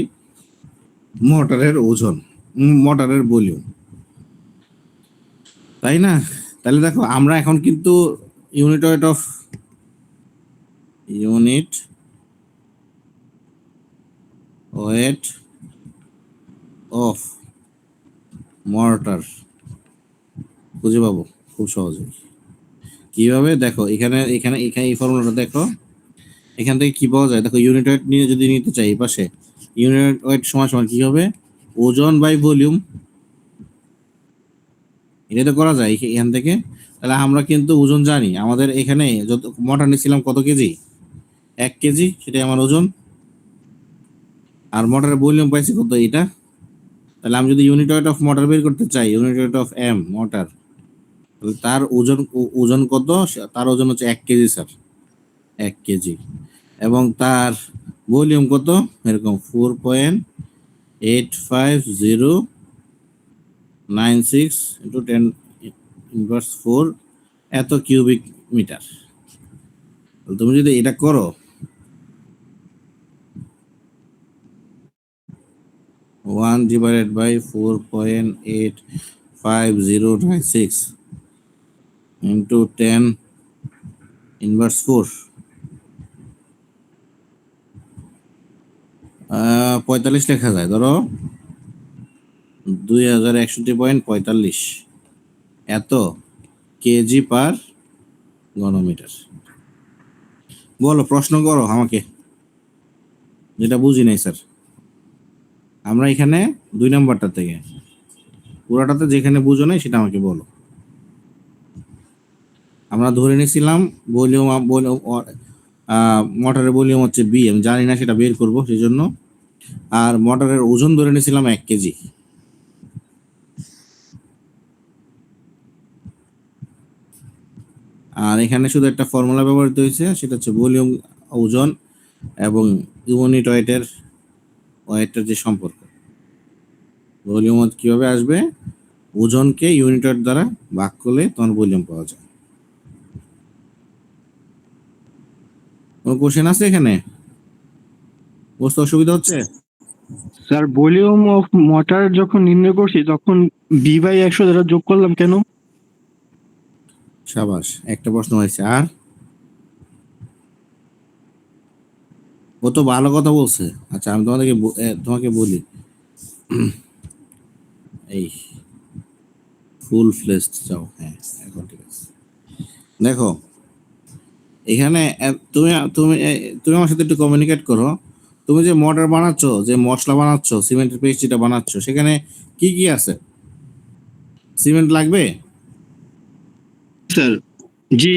মোটরের ওজন, মোটরের ভলিউম, তাই না? তাহলে দেখো আমরা এখন কিন্তু unit weight of unit weight of mortar খুঁজে পাবো খুব সহজে। কিভাবে দেখো, এখানে এখানে এখানে এই ফর্মুলাটা দেখো, এখান থেকে কি পাওয়া যায় দেখো, ইউনিট ওয়েট নিয়ে যদি নিতে চাই এই পাশে, ইউনিট ওয়েট সমান সমান কি হবে, ওজন বাই ভলিউম। এটা তো করা যায় এখান থেকে। তাহলে আমরা কিন্তু ওজন জানি, আমাদের এখানে যত মটর নিয়েছিলাম কত কেজি, 1 কেজি, সেটাই আমার ওজন। আর মোটরের ভলিউম পাইছি কত, এটা। তাহলে আমি যদি ইউনিট ওয়েট অফ মোটর বের করতে চাই, unit weight of M mortar, তাহলে তার ওজন ওজন কত, তার ওজন হচ্ছে 1 কেজি স্যার, 1 কেজি। এবং তার ভলিউম কত, এরকম 4.85096 × 10⁻⁴ এত কিউবিক মিটার। তুমি যদি এটা করো, 1/4.85096 × 10⁻⁴, 45 লেখা যায়, ধরো 2061.45 এত কেজি পার ঘনমিটার। বলো, প্রশ্ন করো আমাকে, যেটা বুঝি নাই স্যার। আমরা এখানে 2 নম্বরটা থেকে, পুরাটাতে যেখানে বুঝো নাই সেটা আমাকে বলো। আমরা ধরে নিয়েছিলাম ভলিউম, মোটরের ভলিউম হচ্ছে বি, আমি জানি না, সেটা বের করবো সেই জন্য। আর মোটরের ওজন ধরে নিয়েছিলাম 1 কেজি। আর এখানে শুধু একটা ফর্মুলা ব্যবহৃত হয়েছে, সেটা হচ্ছে ভলিউম, ওজন এবং ইউনিট ওয়েটের যে সম্পর্ক। ভলিউম কিভাবে আসবে, ওজনকে ইউনিট ওয়েট দ্বারা ভাগ করলে তখন ভলিউম পাওয়া যায়। কোনো কোশ্চেন আছে এখানে, বুঝতে অসুবিধা হচ্ছে? স্যার ভলিউম অফ মোটর যখন নির্ণয় করছি তখন V/100 দ্বারা যোগ করলাম কেন? সাবাস, একটা প্রশ্ন হয়েছে। আর ও তো ভালো কথা বলছে। আচ্ছা, আমি তোমাকে বলি, এই ফুল ফ্লেশড চাও, হ্যাঁ এখন ঠিক আছে। দেখো এখানে তুমি তুমি তুমি আমার সাথে একটু কমিউনিকেট করো। তুমি যে মর্টার বানাচ্ছ, যে মশলা বানাচ্ছ, সিমেন্টের পেস্ট যেটা বানাচ্ছ, সেখানে কি কি আছে? সিমেন্ট লাগবে? স্যার জি।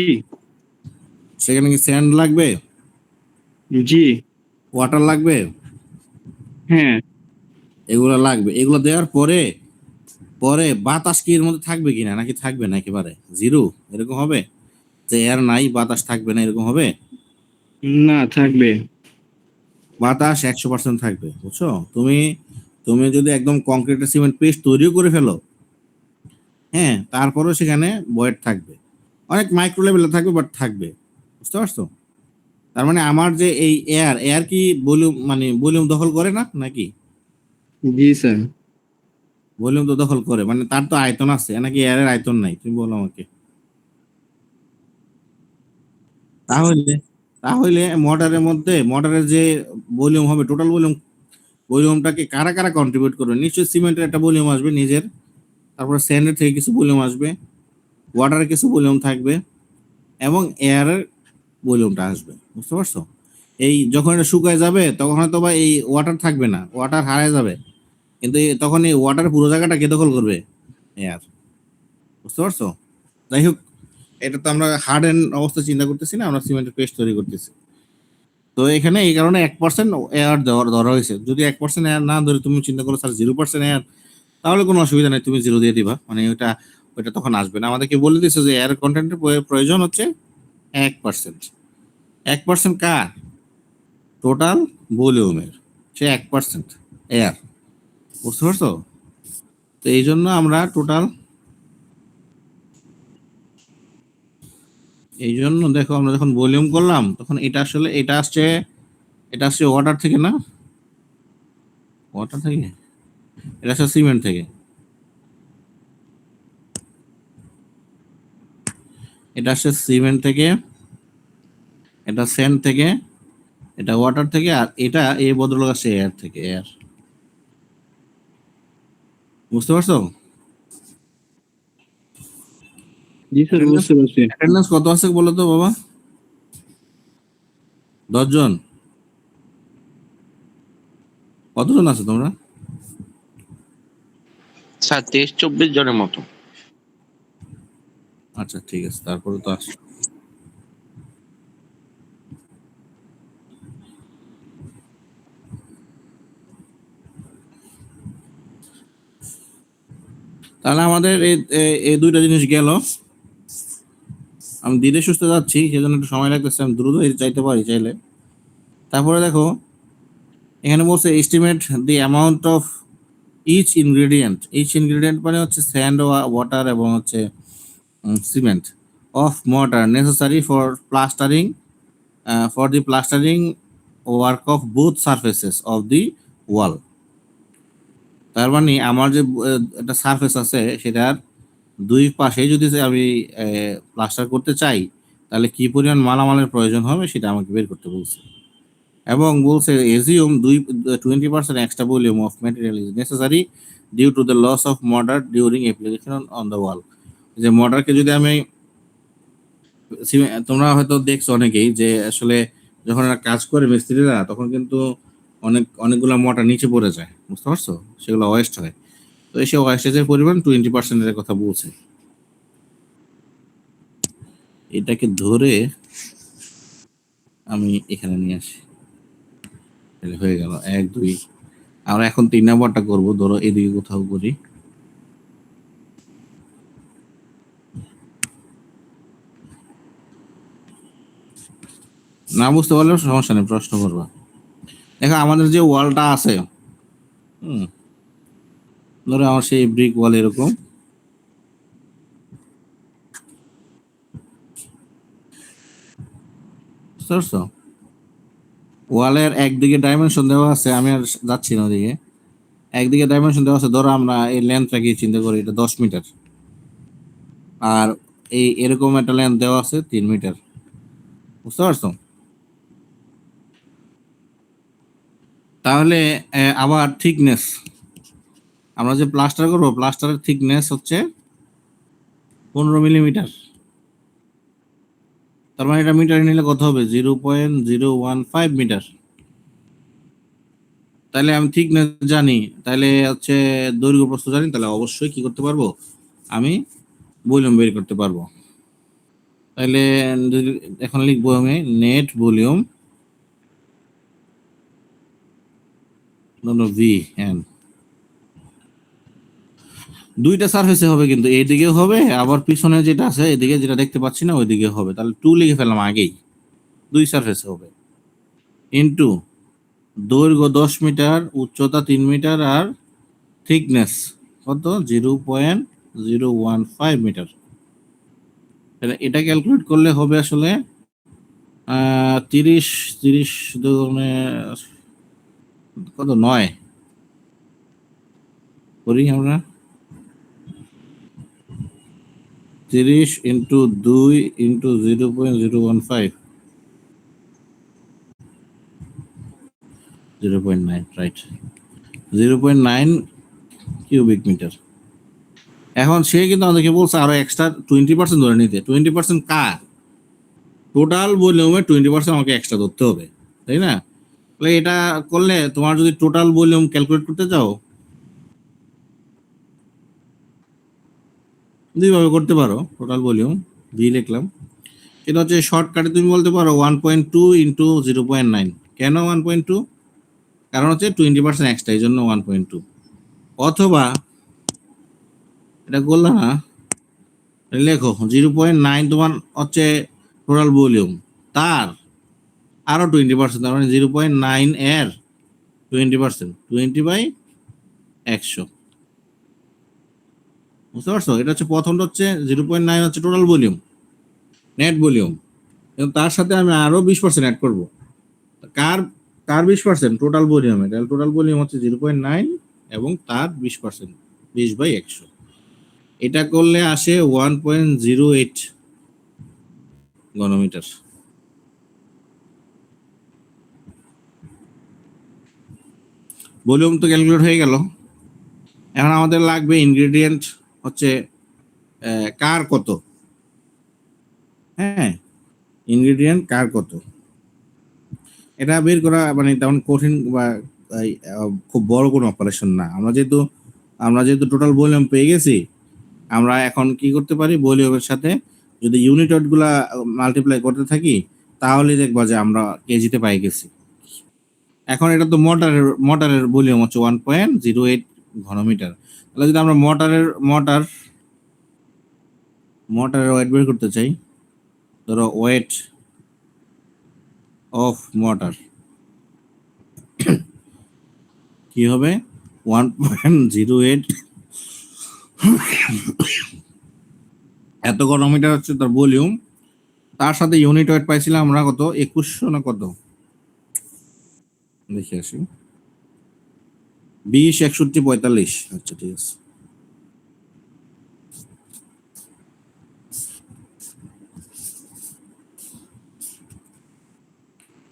সেখানে কি স্যান্ড লাগবে? জি। ওয়াটার লাগবে? হ্যাঁ। এগুলো লাগবে। এগুলো দেওয়ার পরে পরে বাতাস কি এর মধ্যে থাকবে কিনা, নাকি থাকবে না একেবারে জিরো, এরকম হবে? যে এয়ার নাই, বাতাস থাকবে না, এরকম হবে? না, থাকবে। বাতাস 100% থাকবে, বুঝছো? তুমি তুমি যদি একদম কংক্রিটের সিমেন্ট পেস্ট তৈরিও করে ফেলো, হ্যাঁ, তারপরেও সেখানে ভয়েড থাকবে, অনেক মাইক্রো লেভেলে থাকবে, বাট থাকবে। বুঝতে পারছো? তার মানে আমার যে এই এয়ার, এয়ার কি ভলিউম, মানে ভলিউম দখল করে না নাকি? জি স্যার। ভলিউম তো দখল করে, মানে তার তো আয়তন আছে, নাকি এয়ারের আয়তন নাই? তুমি বলো আমাকে। তাহলে তাহলে মোটরের মধ্যে, মোটরের যে ভলিউম হবে, টোটাল ভলিউম, ভলিউমটাকে কারা কারা কন্ট্রিবিউট করবে? নিশ্চয়ই সিমেন্টের একটা ভলিউম আসবে নিজের, তারপর স্যান্ডের থেকে কিছু ভলিউম আসবে, ওয়াটারের কিছু ভলিউম থাকবে, এবং এয়ারের ভলিউমটা আসবে। বুঝতে পারছো? এই যখন এটা শুকায় যাবে, তখন হয়তো বা এই ওয়াটার থাকবে না, ওয়াটার হারায় যাবে, কিন্তু তখন এই ওয়াটার পুরো জায়গাটা কে দখল করবে? এয়ার। বুঝতে পারছো? যাই হোক, এটা তো আমরা হার্ড এন্ড অবস্থা চিন্তা করতেছি না, আমরা সিমেন্টের পেস্ট তৈরি করতেছি। তো এখানে এই কারণে 1% এয়ার ধরা হয়েছে। যদি 1% এয়ার না ধরে তুমি চিন্তা করো স্যার 0% এয়ার, তাহলে কোনো অসুবিধা নেই, তুমি 0 দিয়ে দিবা, মানে ওইটা তখন আসবে না। আমাদেরকে বলে দিচ্ছে যে এয়ার কন্টেন্টের প্রয়োজন হচ্ছে 1%। 1% কার? টোটাল ভলিউমের, সে 1% এয়ার। বুঝতে পারছো? তো এই জন্য আমরা টোটাল, এই জন্য দেখো, আমরা যখন ভলিউম করলাম তখন এটা আসলে, এটা আসছে ওয়াটার থেকে না, ওয়াটার থেকে, এটা আসছে সিমেন্ট থেকে, এটা আসছে সিমেন্ট থেকে, এটা স্যান্ড থেকে, এটা ওয়াটার থেকে, আর এটা এই ভদ্রলোক আসছে এয়ার থেকে, এয়ার। বুঝতে পারছো? জি স্যার, বুঝতে পারছি। অ্যাটেন্ডেন্স কত আছে বলো তো বাবা? 10 জন? কতজন আছে তোমরা? স্যার 23-24 জনের মতো। আচ্ছা ঠিক আছে, তারপরে তো আসছো। তাহলে আমাদের এই দুইটা জিনিস গেল। আমি ধীরে সুস্থ যাচ্ছি, সেজন্য একটু সময় লাগতেছে, আমি দ্রুত চাইতে পারি চাইলে। তারপরে দেখো, এখানে বলছে estimate the amount of each ingredient মানে হচ্ছে স্যান্ড, ওয়াটার এবং হচ্ছে cement of mortar necessary for the plastering work of both surfaces of the wall. তার মানে আমার যে একটা সারফেস আছে, সেটার দুই পাশে যদি আমি প্লাস্টার করতে চাই, তাহলে কি পরিমাণ মালামালের প্রয়োজন হবে সেটা আমাকে বের করতে বলছে। এবং বলছে assume 20% extra volume of material is necessary due to the loss of mortar during application on the wall. যে মর্টারকে যদি আমি, তোমরা হয়তো দেখছো অনেকেই যে আসলে যখন এরা কাজ করে মিস্ত্রিরা, তখন কিন্তু অনেকগুলো মর্টার নিচে পড়ে যায়, বুঝতে পারছো? সেগুলো ওয়েস্ট হয়। তো এই ওয়েস্টেজের পরিমাণ 20%-এর কথা বলছে। এটাকে ধরে আমি এখানে নিয়ে আসি, তাহলে হয়ে গেল 1 2। আমরা এখন 3 নাম্বারটা করব। ধরো এদিকে কোথাও করি। না বুঝতে পারলেও সমস্যা নেই, প্রশ্ন করবা। দেখো আমাদের যে ওয়ালটা আছে, হুম, ধরো আমার সেই ব্রিক ওয়াল এরকম, বুঝতে পারছো? ওয়ালের একদিকে ডাইমেনশন দেওয়া আছে, আমি আর যাচ্ছি না ওদিকে। একদিকে ডাইমেনশন দেওয়া আছে, ধরো আমরা এই লেন্থটাকে চিন্তা করি, এটা 10 মিটার, আর এই এরকম একটা লেন্থ দেওয়া আছে 3 মিটার, বুঝতে পারছো? তাহলে আবার থিকনেস, আমরা যে প্লাস্টার করবো, প্লাস্টারের থিকনেস হচ্ছে 15 মিলিমিটার। তার মানে এটা মিটার নিলে কত হবে? 0.015 মিটার। তাহলে আমি থিকনেস জানি, তাহলে হচ্ছে দৈর্ঘ্য প্রস্থ জানি, তাহলে অবশ্যই কি করতে পারবো? আমি ভলিউম বের করতে পারবো। তাহলে এখন লিখবো আমি নেট ভলিউম ভি এন। দুইটা সারফেসে হবে, কিন্তু এইদিকেও হবে, আবার পিছনে যেটা আছে এদিকে যেটা দেখতে পাচ্ছি না ওইদিকে হবে। তাহলে 2 লিখে ফেললাম আগেই, দুই সারফেসে হবে। ইন্টু দৈর্ঘ্য 10 মিটার, উচ্চতা 3 মিটার, আর থিকনেস কত? 0.015 মিটার। এটা ক্যালকুলেট করলে হবে আসলে 30 30 দুগুণে কত? 9 করি আমরা। 30 into 2 into 0.015, 0.9, right, 0.9 cubic metre. এখন সে কিন্তু আমাদেরকে বলছে আরো এক্সট্রা 20% ধরে নিতে। 20% কার? টোটাল ভলিউমে 20% আমাকে এক্সট্রা ধরতে হবে, তাই না? তাহলে এটা করলে তোমার যদি টোটাল ভলিউম ক্যালকুলেট করতে চাও, দুইভাবে করতে পারো। টোটাল ভলিউম দিয়ে লিখলাম, এটা হচ্ছে শর্টকাটে তুমি বলতে পারো 1.2 ইন্টু 0.9। কেন 1.2? কারণ হচ্ছে 20% এক্সট্রা, এই জন্য 1.2। অথবা এটা করলে না, লেখো 0.9 তোমার হচ্ছে টোটাল ভলিউম, তার আরো 20%, তার মানে 0.9 এর 20%, 20/100। বুঝতে পারছো? এটা হচ্ছে প্রথমটা হচ্ছে 0.9 হচ্ছে টোটাল ভলিউম, নেট ভলিউম, এবং তার সাথে আমি আরো 20% অ্যাড করবো। কার কার 20%? টোটাল ভলিউমে। তাহলে টোটাল ভলিউম হচ্ছে 0.9 এবং তার 20%, 20/100। এটা করলে আসে 1.08 ঘনমিটার। ভলিউম তো ক্যালকুলেট হয়ে গেল। এখন আমাদের লাগবে ইনগ্রেডিয়েন্ট হচ্ছে কার কত। হ্যাঁ, ইনগ্রেডিয়েন্ট কার কত এটা বের করা মানে তেমন কঠিন বা খুব বড় কোনো অপারেশন না। আমরা যেহেতু টোটাল ভলিউম পেয়ে গেছি, আমরা এখন কি করতে পারি, ভলিউমের সাথে যদি ইউনিট গুলা মাল্টিপ্লাই করতে থাকি তাহলে দেখবা যে আমরা কেজিতে পাই গেছি। এখন এটা তো মোটরের ভলিউম হচ্ছে 1.08 ঘনমিটার। তাহলে যদি আমরা মোটরের ওয়েট বের করতে চাই, ধরো ওয়েট অফ মোটর কি হবে, 1.08 এত ঘনমিটার হচ্ছে তার ভলিউম। তার সাথে ইউনিট ওয়েট পাইছিলাম আমরা কত, 2100 না কত, দেখে আসি, 20, 61, 45। আচ্ছা ঠিক আছে,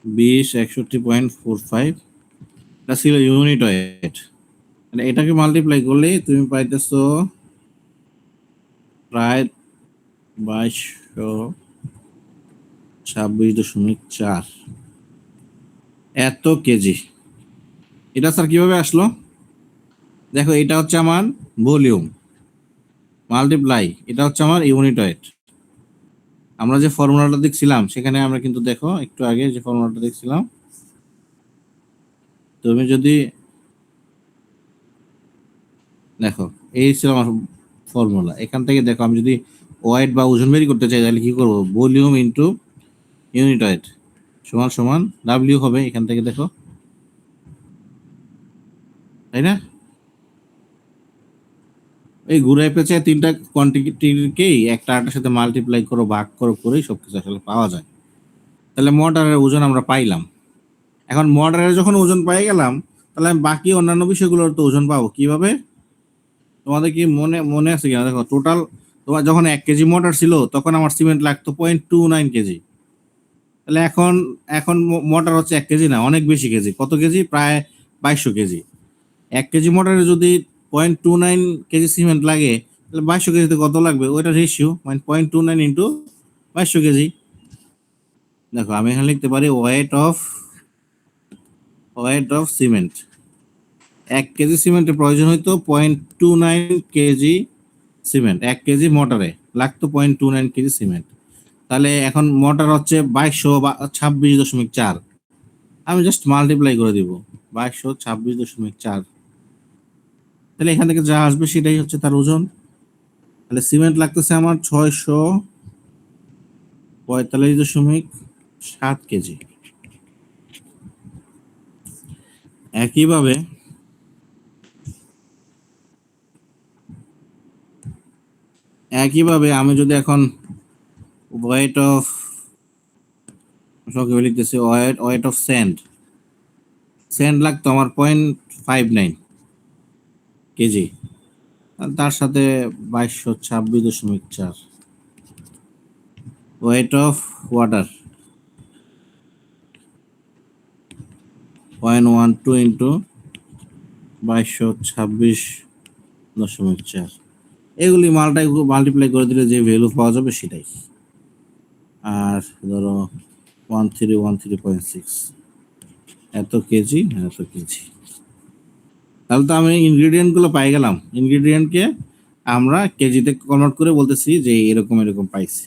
20, 61.45 এটা ছিল ইউনিট ওয়েট। মানে এটাকে মাল্টিপ্লাই করলে তুমি পাইতেছো প্রায় 2226.4 এত কেজি। এটা স্যার কিভাবে আসলো? দেখো, এটা হচ্ছে আমার ভলিউম মাল্টিপ্লাই, এটা হচ্ছে আমার ইউনিট ওয়েট। আমরা যে ফর্মুলাটা দেখছিলাম সেখানে আমরা কিন্তু দেখো একটু আগে যে ফর্মুলাটা দেখছিলাম, তুমি যদি দেখো এই ছিল আমার ফর্মুলা। এখান থেকে দেখো আমি যদি ওয়েট বা ওজন বের করতে চাই তাহলে কি করব, ভলিউম ইনটু ইউনিট ওয়েট সমান সমান ডাব্লিউ হবে। এখান থেকে দেখো, তাই না? এই ঘুরাই পেঁচে তিনটা কোয়ান্টিটিকেই একটা আরেকটার সাথে মাল্টিপ্লাই করো, ভাগ করো, করেই সবকিছু আসলে পাওয়া যায়। তাহলে মোটরের ওজন আমরা পাইলাম। এখন মোটরের যখন ওজন পেয়ে গেলাম, তাহলে আমি বাকি অন্যান্য বিষয়গুলোর তো ওজন পাবো কিভাবে? তোমাদের কি মনে মনে আছে কিনা দেখো, টোটাল তোমার যখন 1 কেজি মোটর ছিল তখন আমার সিমেন্ট লাগতো 0.29 কেজি। তাহলে এখন এখন মোটর হচ্ছে 1 কেজি না, অনেক বেশি কেজি। কত কেজি? প্রায় 2200 কেজি। 1 কেজি মোটরে যদি 0.29 কেজি সিমেন্ট লাগে, তাহলে 2200 কেজিতে কত লাগবে? ওইটা রেশিও, মানে 0.29 ইন্টু 2200 কেজি। দেখো আমি এখানে লিখতে পারি ওয়েট অফ সিমেন্ট। 1 কেজি সিমেন্টের প্রয়োজন হইতো 0.29 কেজি সিমেন্ট। 1 কেজি মোটরে লাগতো 0.29 কেজি সিমেন্ট। তাহলে এখন মোটর হচ্ছে 2226.4। আমি জাস্ট মাল্টিপ্লাই করে দিব 2226.4। তাহলে এখান থেকে যা আসবে সেটাই হচ্ছে তার ওজন। তাহলে সিমেন্ট লাগতেছে আমার 645.7 কেজি। একইভাবে আমি যদি এখন ওয়েট অফ লিখতেছি, ওয়েট অফ স্যান্ড লাগতো আমার 0.59 কেজি। তার সাথে 2226.4। Weight of water 0.12 into 2226.4। এগুলি মাল্টিপ্লাই করে দিলে যে ভ্যালু পাওয়া যাবে সেটাই। আর ধরো 1313.6 এত কেজি। তাহলে তো আমি ইনগ্রেডিয়েন্ট গুলো পাই গেলাম। ইনগ্রেডিয়েন্টকে আমরা কেজিতে কনভার্ট করে বলতেছি যে এরকম এরকম পাইছি।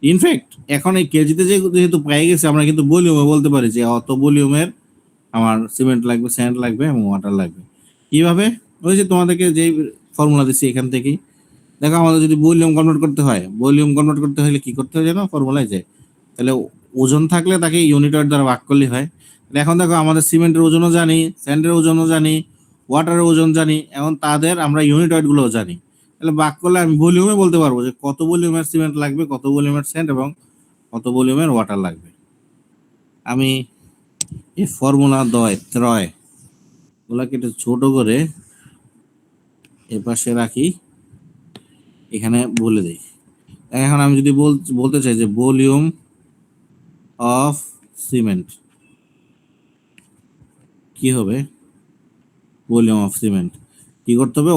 ইনফ্যাক্ট এখন এই কেজিতে যেহেতু পাই গেছে, আমরা কিন্তু ভলিউমে বলতে পারি যে অত ভলিউমের আমার সিমেন্ট লাগবে, স্যান্ড লাগবে এবং ওয়াটার লাগবে। কিভাবে? ওই যে তোমাদেরকে যে ফর্মুলা দিচ্ছি এখান থেকেই দেখো, আমাদের যদি ভলিউম কনভার্ট করতে হলে কি করতে হয় জানো? ফর্মুলায় যায়, তাহলে ওজন থাকলে তাকে ইউনিট ওয়েট দ্বারা ভাগ করলে হয়। তাহলে এখন দেখো, আমাদের সিমেন্টের ওজনও জানি, স্যান্ডের ওজনও জানি, ওয়াটারের ওজন জানি, এখন তাদের আমরা ইউনিট ওয়েট গুলোও জানি। তাহলে ভাগ করলে আমি ভলিউমে বলতে পারবো যে কত ভলিউমের সিমেন্ট লাগবে, কত ভলিউমের স্যান্ড এবং কত ভলিউমের ওয়াটার লাগবে। আমি এই ফর্মুলা ত্রয় গুলাকে একটু ছোট করে এপাশে রাখি, এখানে বলে দিই। এখন আমি যদি বলতে চাই যে ভলিউম অফ সিমেন্ট কি হবে, ভলিউম অফ সিমেন্ট। কি করতে হবে,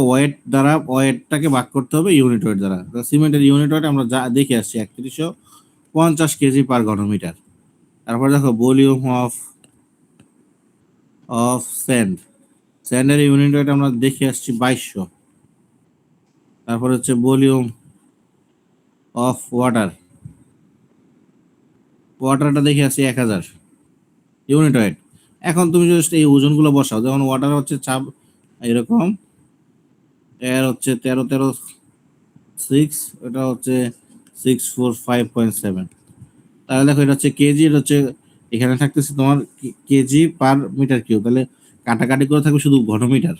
ওয়েটটাকে ভাগ করতে হবে ইউনিট ওয়েট দ্বারা। সিমেন্টের ইউনিট ওয়েট আমরা যা দেখে আসছি 3150 কেজি পার ঘনমিটার। তারপর দেখো ভলিউম অফ স্যান্ডের ইউনিট ওয়েট আমরা দেখে আসছি 2200। তারপর হচ্ছে ভলিউম অফ ওয়াটারটা দেখে আসছি 1000 ইউনিট ওয়েট। এখন তুমি জাস্ট এই ওজনগুলো বসাও, যেমন ওয়াটার হচ্ছে চাপ এরকম, এর হচ্ছে 13 6, এটা হচ্ছে 645.7। তাহলে দেখো এটা হচ্ছে কেজি, এটা হচ্ছে এখানে থাকতেছে তোমার কেজি পার মিটার কিউব। তাহলে কাটাকাটি করে থাকবে শুধু ঘনমিটার,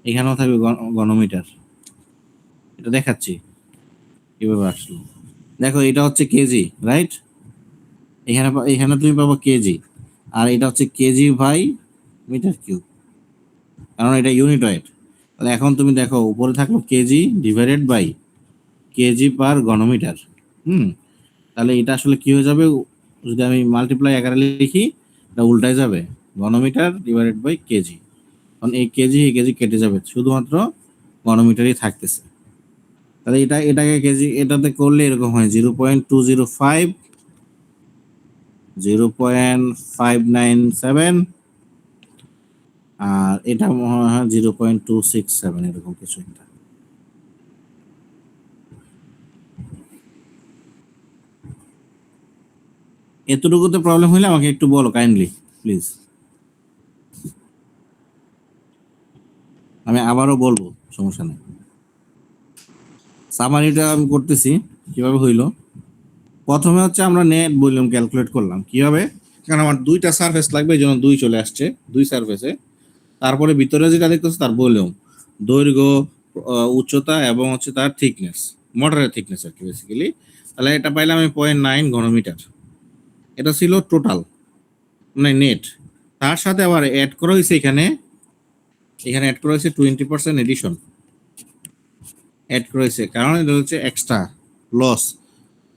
এখানেও থাকবে ঘনমিটার। এটা দেখাচ্ছি কিভাবে আসলো। দেখো এটা হচ্ছে কেজি, রাইট? এখানে তুমি পাবো কেজি, আর এটা হচ্ছে কেজি বাই মিটার কিউব, কারণ এটা ইউনিট ওয়েট। তাহলে এখন তুমি দেখো উপরে থাকলো কেজি ডিভাইডেড বাই কেজি পার ঘনমিটার। তাহলে এটা আসলে কি হয়ে যাবে, যদি আমি মাল্টিপ্লাই আকারে লিখি এটা উল্টায় যাবে, ঘনমিটার ডিভাইডেড বাই কেজি। কারণ এই কেজি কেটে যাবে, শুধুমাত্র ঘনমিটারই থাকতেছে। তাহলে এটাকে কেজি এটাতে করলে এরকম হয় 0.205, 0.597, আর এটা মনে হয় 0.267, এরকম কিছু একটা। এতটুকুতে প্রবলেম হলে আমাকে একটু বলো কাইন্ডলি প্লিজ, আমি আবারও বলবো, সমস্যা নেই। সামারিটা আমি করতেছি কিভাবে হইলো। প্রথমে হচ্ছে আমরা নেট ভলিউম ক্যালকুলেট করলাম কিভাবে, কারণ আমার দুইটা সারফেস লাগবে, এই জন্য 2 চলে আসছে 2 সারফেসে। তারপরে ভিতরে যেটা দেখতেছে তার ভলিউম, দৈর্ঘ্য, উচ্চতা এবং হচ্ছে তার থিকনেস, মোটরের থিকনেস আর কি বেসিক্যালি। তাহলে এটা পাইলাম আমি 0.9 ঘনমিটার। এটা ছিল টোটাল মানে নেট। তার সাথে আবার অ্যাড করা হয়েছে এখানে অ্যাড করা হয়েছে 20% এডিশন অ্যাড করা হয়েছে, কারণ এটা হচ্ছে এক্সট্রা লস,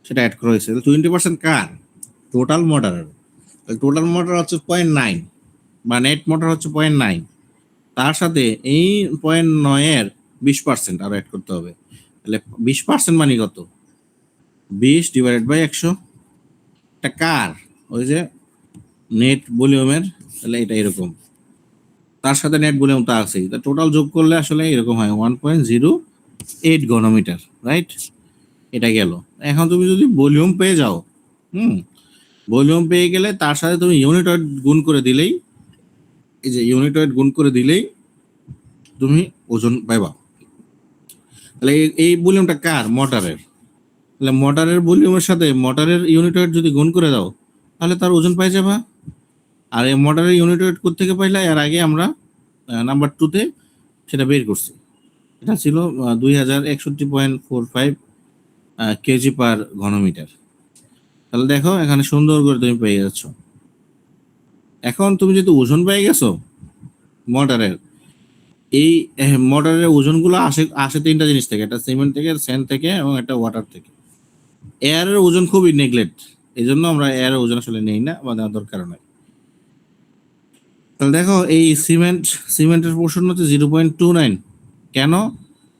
সেটা অ্যাড করা হয়েছে। 20% কার, টোটাল মোটরের। টোটাল মোটর হচ্ছে 0.9 বা নেট মোটর হচ্ছে 0.9, তার সাথে এই 0.9-এর 20% আরো অ্যাড করতে হবে। তাহলে 20% মানে কত, 20 ডিভাইডেড বাই 100। এটা কার, ওই যে নেট ভলিউমের। তাহলে এটা এরকম, তার সাথে নেট ভলিউম তো আছেই, তা টোটাল যোগ করলে আসলে এরকম হয় 1.08 ঘনমিটার, রাইট? এটা গেল। এখন তুমি যদি ভলিউম পেয়ে যাও, ভলিউম পেয়ে গেলে তার সাথে তুমি ইউনিট ওয়েট গুণ করে দিলেই, এই যে ইউনিট ওয়েট গুণ করে দিলেই তুমি ওজন পাইবা। তাহলে এই ভলিউমটা কার, মোটরের। তাহলে মোটরের ভলিউমের সাথে মোটরের ইউনিট ওয়েট যদি গুণ করে দাও, তাহলে তার ওজন পাই যাবা। আর এই মোটরের ইউনিট ওয়েট কোত্থেকে পাইলা, এর আগে আমরা নাম্বার 2-তে সেটা বের করছি। এটা ছিল 2061.45 কেজি পার ঘনমিটার। তাহলে দেখো এখানে সুন্দর করে তুমি পেয়ে যাচ্ছ। এখন তুমি যদি ওজন পেয়ে গেছো মোটরের, এই মোটরের ওজনগুলো আসে আসে 3টা জিনিস থেকে, একটা সিমেন্ট থেকে, স্যান্ড থেকে এবং একটা ওয়াটার থেকে। এয়ারের ওজন খুবই নেগলেক্ট, এই জন্য আমরা এয়ারের ওজন আসলে নেই না বা নেওয়ার দরকার নাই। তাহলে দেখো এই সিমেন্টের পোর্শন হচ্ছে 0.29। কেন?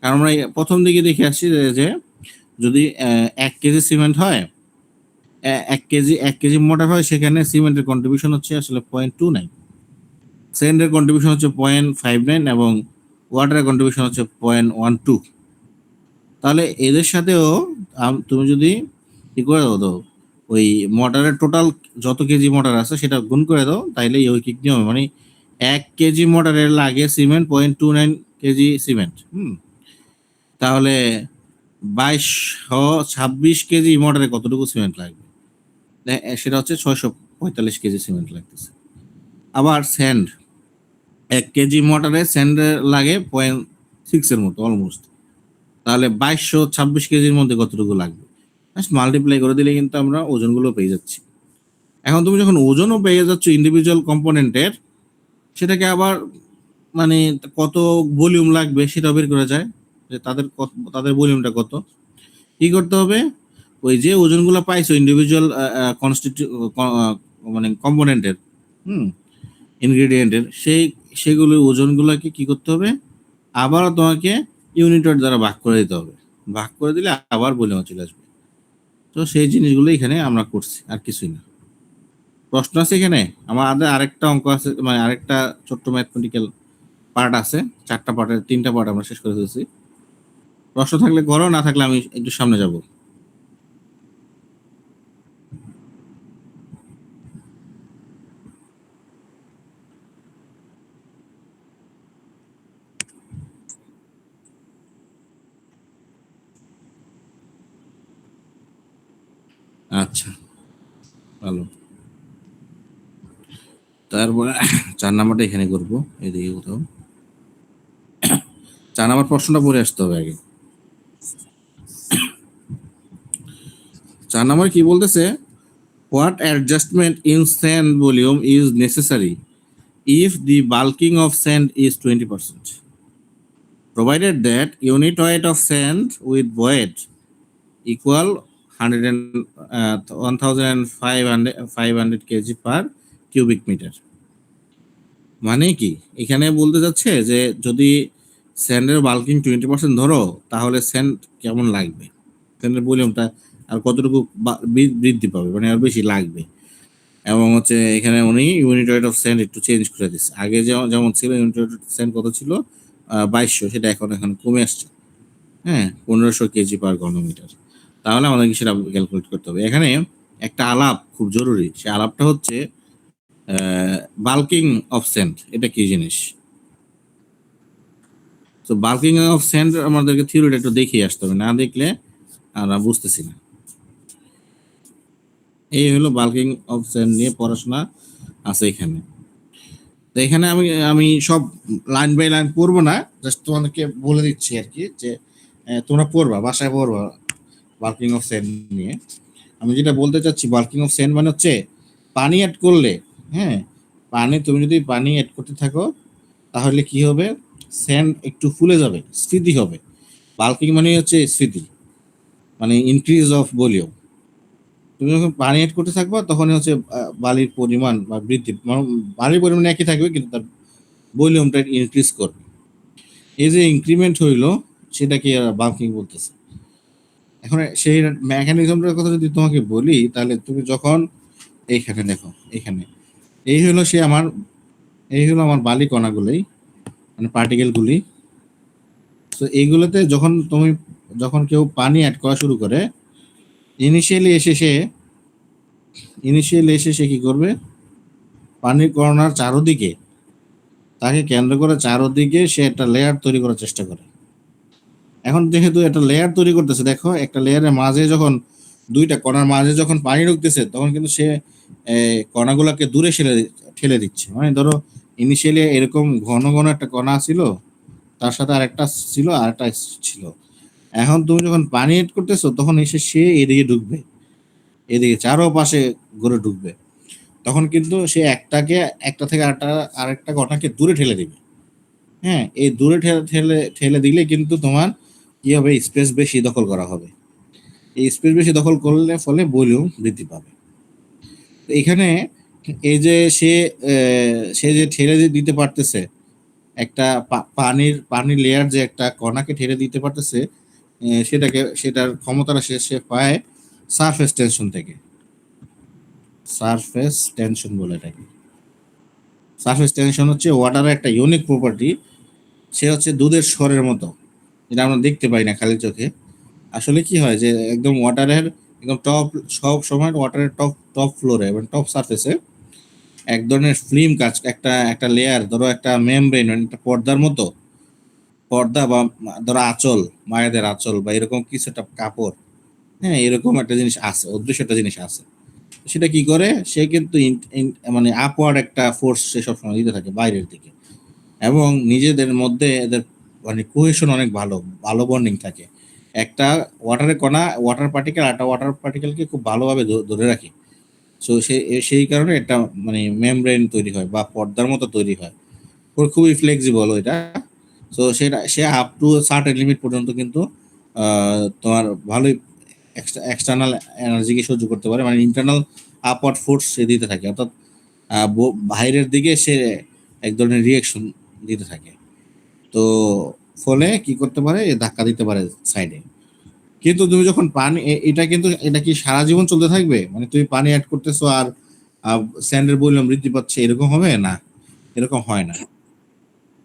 কারণ আমরা প্রথম দিকে দেখে আসছি যে যদি 1 কেজি সিমেন্ট হয়, 1 কেজি মোটর হয়, সেখানে সিমেন্টের কন্ট্রিবিউশন হচ্ছে আসলে 0.29, স্যান্ডের কন্ট্রিবিউশন হচ্ছে 0.59 এবং ওয়াটারের কন্ট্রিবিউশন হচ্ছে 0.12। তাহলে এদের সাথেও তুমি যদি কি করে দাও, ওই মোটরের টোটাল যত কেজি মোটর আছে সেটা গুণ করে দাও, তাইলে ঐকিক নিয়ম মানে 1 কেজি মোটরের লাগে সিমেন্ট 0.29 কেজি সিমেন্ট। তাহলে 2226 কেজি মোটরে কতটুকু সিমেন্ট লাগবে, সেটা হচ্ছে 645 কেজি সিমেন্ট লাগতেছে। আবার স্যান্ড, 1 কেজি মোটরে স্যান্ডের লাগে 0.6-এর মতো অলমোস্ট। তাহলে 2226 কেজির মধ্যে কতটুকু লাগবে, মাল্টিপ্লাই করে দিলে কিন্তু আমরা ওজনগুলো পেয়ে যাচ্ছি। এখন তুমি যখন ওজনও পেয়ে যাচ্ছ ইন্ডিভিজুয়াল কম্পোনেন্টের, সেটাকে আবার মানে কত ভলিউম লাগবে সেটা বের করা যায়, যে তাদের ভলিউমটা কত। কি করতে হবে, ওই যে ওজনগুলো পাইছো ইন্ডিভিজুয়াল মানে কম্পোনেন্টের, ইনগ্রেডিয়েন্টের, সেই সেগুলো ওজনগুলোকে কি করতে হবে, আবারও তোমাকে ইউনিটের দ্বারা ভাগ করে দিতে হবে। ভাগ করে দিলে আবার ভলিউমে চলে আসবে। তো সেই জিনিসগুলো এখানে আমরা করছি, আর কিছুই না। প্রশ্ন আছে এখানে? আমাদের আরেকটা অঙ্ক আছে, মানে আরেকটা ছোট্ট ম্যাথমেটিক্যাল পার্ট আছে, 4টা পার্টের 3টা পার্ট আমরা শেষ করে ফেলছি। প্রশ্ন থাকলে করো, না থাকলে আমি একটু সামনে যাব। আচ্ছা, ভালো। তারপরে 4 নাম্বারটা এখানে করবো, এদিকে কোথাও। 4 নাম্বার প্রশ্নটা পড়ে আসতে হবে আগে। 4 নাম্বার কি বলতেছে, what adjustment in sand volume is necessary if the bulking of sand is 20%, provided that unit weight of sand with void equal 1500 kg per cubic meter। মানে কি এখানে বলতে যাচ্ছে যে যদি স্যান্ডের বাল্কিং 20% ধরো, তাহলে স্যান্ড কেমন লাগবে, স্যান্ডের ভলিউমটা আর কতটুকু বৃদ্ধি পাবে, মানে আর বেশি লাগবে। এবং হচ্ছে এখানে উনি ইউনিট ওয়েট অফ স্যান্ড একটু চেঞ্জ করে দিচ্ছে। আগে যেমন ছিল ইউনিট ওয়েট অফ স্যান্ড কত ছিল, 2200, সেটা এখন কমে আসছে, হ্যাঁ 1500 কেজি পার ঘনমিটার। তাহলে আমাদেরকে সেটা ক্যালকুলেট করতে হবে। এখানে একটা আলাপ খুব জরুরি, সে আলাপটা হচ্ছে বাল্কিং অফ স্যান্ড। এটা কি জিনিস? তো বাল্কিং অফ স্যান্ড আমাদেরকে থিওরিটা একটু দেখিয়ে আসতে হবে, না দেখলে আমরা বুঝতেছি না। এই হলো বাল্কিং অফ স্যান্ড নিয়ে পড়াশোনা আছে এখানে। তো এখানে আমি সব লাইন বাই লাইন পড়বো না, জাস্ট তোমাদেরকে বলে দিচ্ছি আর কি, যে তোমরা পড়বা, বাসায় পড়বা বাল্কিং অফ স্যান্ড নিয়ে। আমি যেটা বলতে চাচ্ছি, বাল্কিং অফ স্যান্ড মানে হচ্ছে পানি অ্যাড করলে, হ্যাঁ তুমি যদি পানি অ্যাড করতে থাকো, তাহলে কি হবে, স্যান্ড একটু ফুলে যাবে, স্ফীতি হবে। বাল্কিং মানে হচ্ছে স্ফীতি, মানে ইনক্রিজ অফ ভলিউম। তুমি যখন পানি অ্যাড করতে থাকবা, তখনই হচ্ছে বালির পরিমাণ বা বৃদ্ধি, বালির পরিমাণ একই থাকবে, কিন্তু তার ভলিউমটা ইনক্রিজ করবে। এই যে ইনক্রিমেন্ট হইলো, সেটাকে বাল্কিং বলতেছে। এখন সেই মেকানিজমটার কথা যদি তোমাকে বলি, তাহলে তুমি যখন এইখানে দেখো, এখানে এই হলো আমার বালি কণাগুলোই, মানে পার্টিকেলগুলি। তো এইগুলোতে যখন কেউ পানি অ্যাড করা শুরু করে, ইনিশিয়ালি এসে সে কি করবে, পানির কণার চারোদিকে, তাকে কেন্দ্র করে চারোদিকে সে একটা লেয়ার তৈরি করার চেষ্টা করে। এখন যেহেতু একটা লেয়ার তৈরি করতেছে, দেখো একটা লেয়ারের মাঝে যখন দুইটা কণার মাঝে যখন পানি ঢুকতেছে, তখন কিন্তু সে কণাগুলোকে দূরে ঠেলে দিচ্ছে। মানে ধরো ইনিশিয়ালি এরকম ঘন ঘন একটা কণা ছিল, তার সাথে আরেকটা ছিল, আরেকটা ছিল। এখন তুমি যখন পানি এড করতেছো, তখন এসে সে এদিকে ঢুকবে, এদিকে চারোপাশে ঘুরে ঢুকবে। তখন কিন্তু সে একটা থেকে আরেকটা কণাকে দূরে ঠেলে দিবে। হ্যাঁ, এই দূরে ঠেলে দিলে কিন্তু তোমার কি হবে, স্পেস বেশি দখল করা হবে। এই স্পেস বেশি দখল করলে ফলে ভলিউম বৃদ্ধি পাবে। তো এখানে এই যে সে যে ঠেলে দিতে পারতেছে, একটা পানির লেয়ার যে একটা কণাকে ঠেলে দিতে পারতেছে, সেটার ক্ষমতাটা সে পায় সারফেস টেনশন থেকে। সারফেস টেনশন বলে এটাকে। সারফেস টেনশন হচ্ছে ওয়াটারের একটা ইউনিক প্রপার্টি। সে হচ্ছে দুধের স্বরের মতো, যেটা আমরা দেখতে পাই না খালি চোখে। আসলে কি হয়, যে একদম ওয়াটারের একদম সব সময় ওয়াটারের টপ ফ্লোরে এবং টপ সারফেসে এক ধরনের ফিল্ম একটা লেয়ার, ধরো একটা মেমব্রেন, একটা পর্দার মতো, পর্দা বা ধরো আঁচল, মায়েদের আঁচল বা এরকম কিছু একটা কাপড়, হ্যাঁ এরকম একটা জিনিস আছে, অদৃশ্য একটা জিনিস আছে। সেটা কি করে, সে কিন্তু মানে আপওয়ার্ড একটা ফোর্স সে সবসময় দিতে থাকে বাইরের দিকে, এবং নিজেদের মধ্যে এদের মানে কোহেশন অনেক ভালো ভালো বন্ডিং থাকে। একটা ওয়াটার পার্টিকেল একটা ওয়াটার পার্টিকেলকে খুব ভালোভাবে ধরে রাখে। সো সেই কারণে একটা মানে মেমব্রেন তৈরি হয় বা পর্দার মতো তৈরি হয়। ওর খুবই ফ্লেক্সিবল ওইটা। So say up to certain limit পর্যন্ত কিন্তু তোমার ভালোই এক্সটার্নাল এনার্জিকে সহ্য করতে পারে, মানে ইন্টারনাল আপওয়ার্ড ফোর্স সে দিতে থাকে। অর্থাৎ বাইরের দিকে সে এক ধরনের রিয়াকশন দিতে থাকে। তো ফলে কি করতে পারে, ধাক্কা দিতে পারে সাইডে। কিন্তু তুমি যখন পানি এটা কি সারা জীবন চলতে থাকবে? মানে তুমি পানি অ্যাড করতেছো আর স্যান্ডের ভলিউম বৃদ্ধি পাচ্ছে, এরকম হবে না। এরকম হয় না,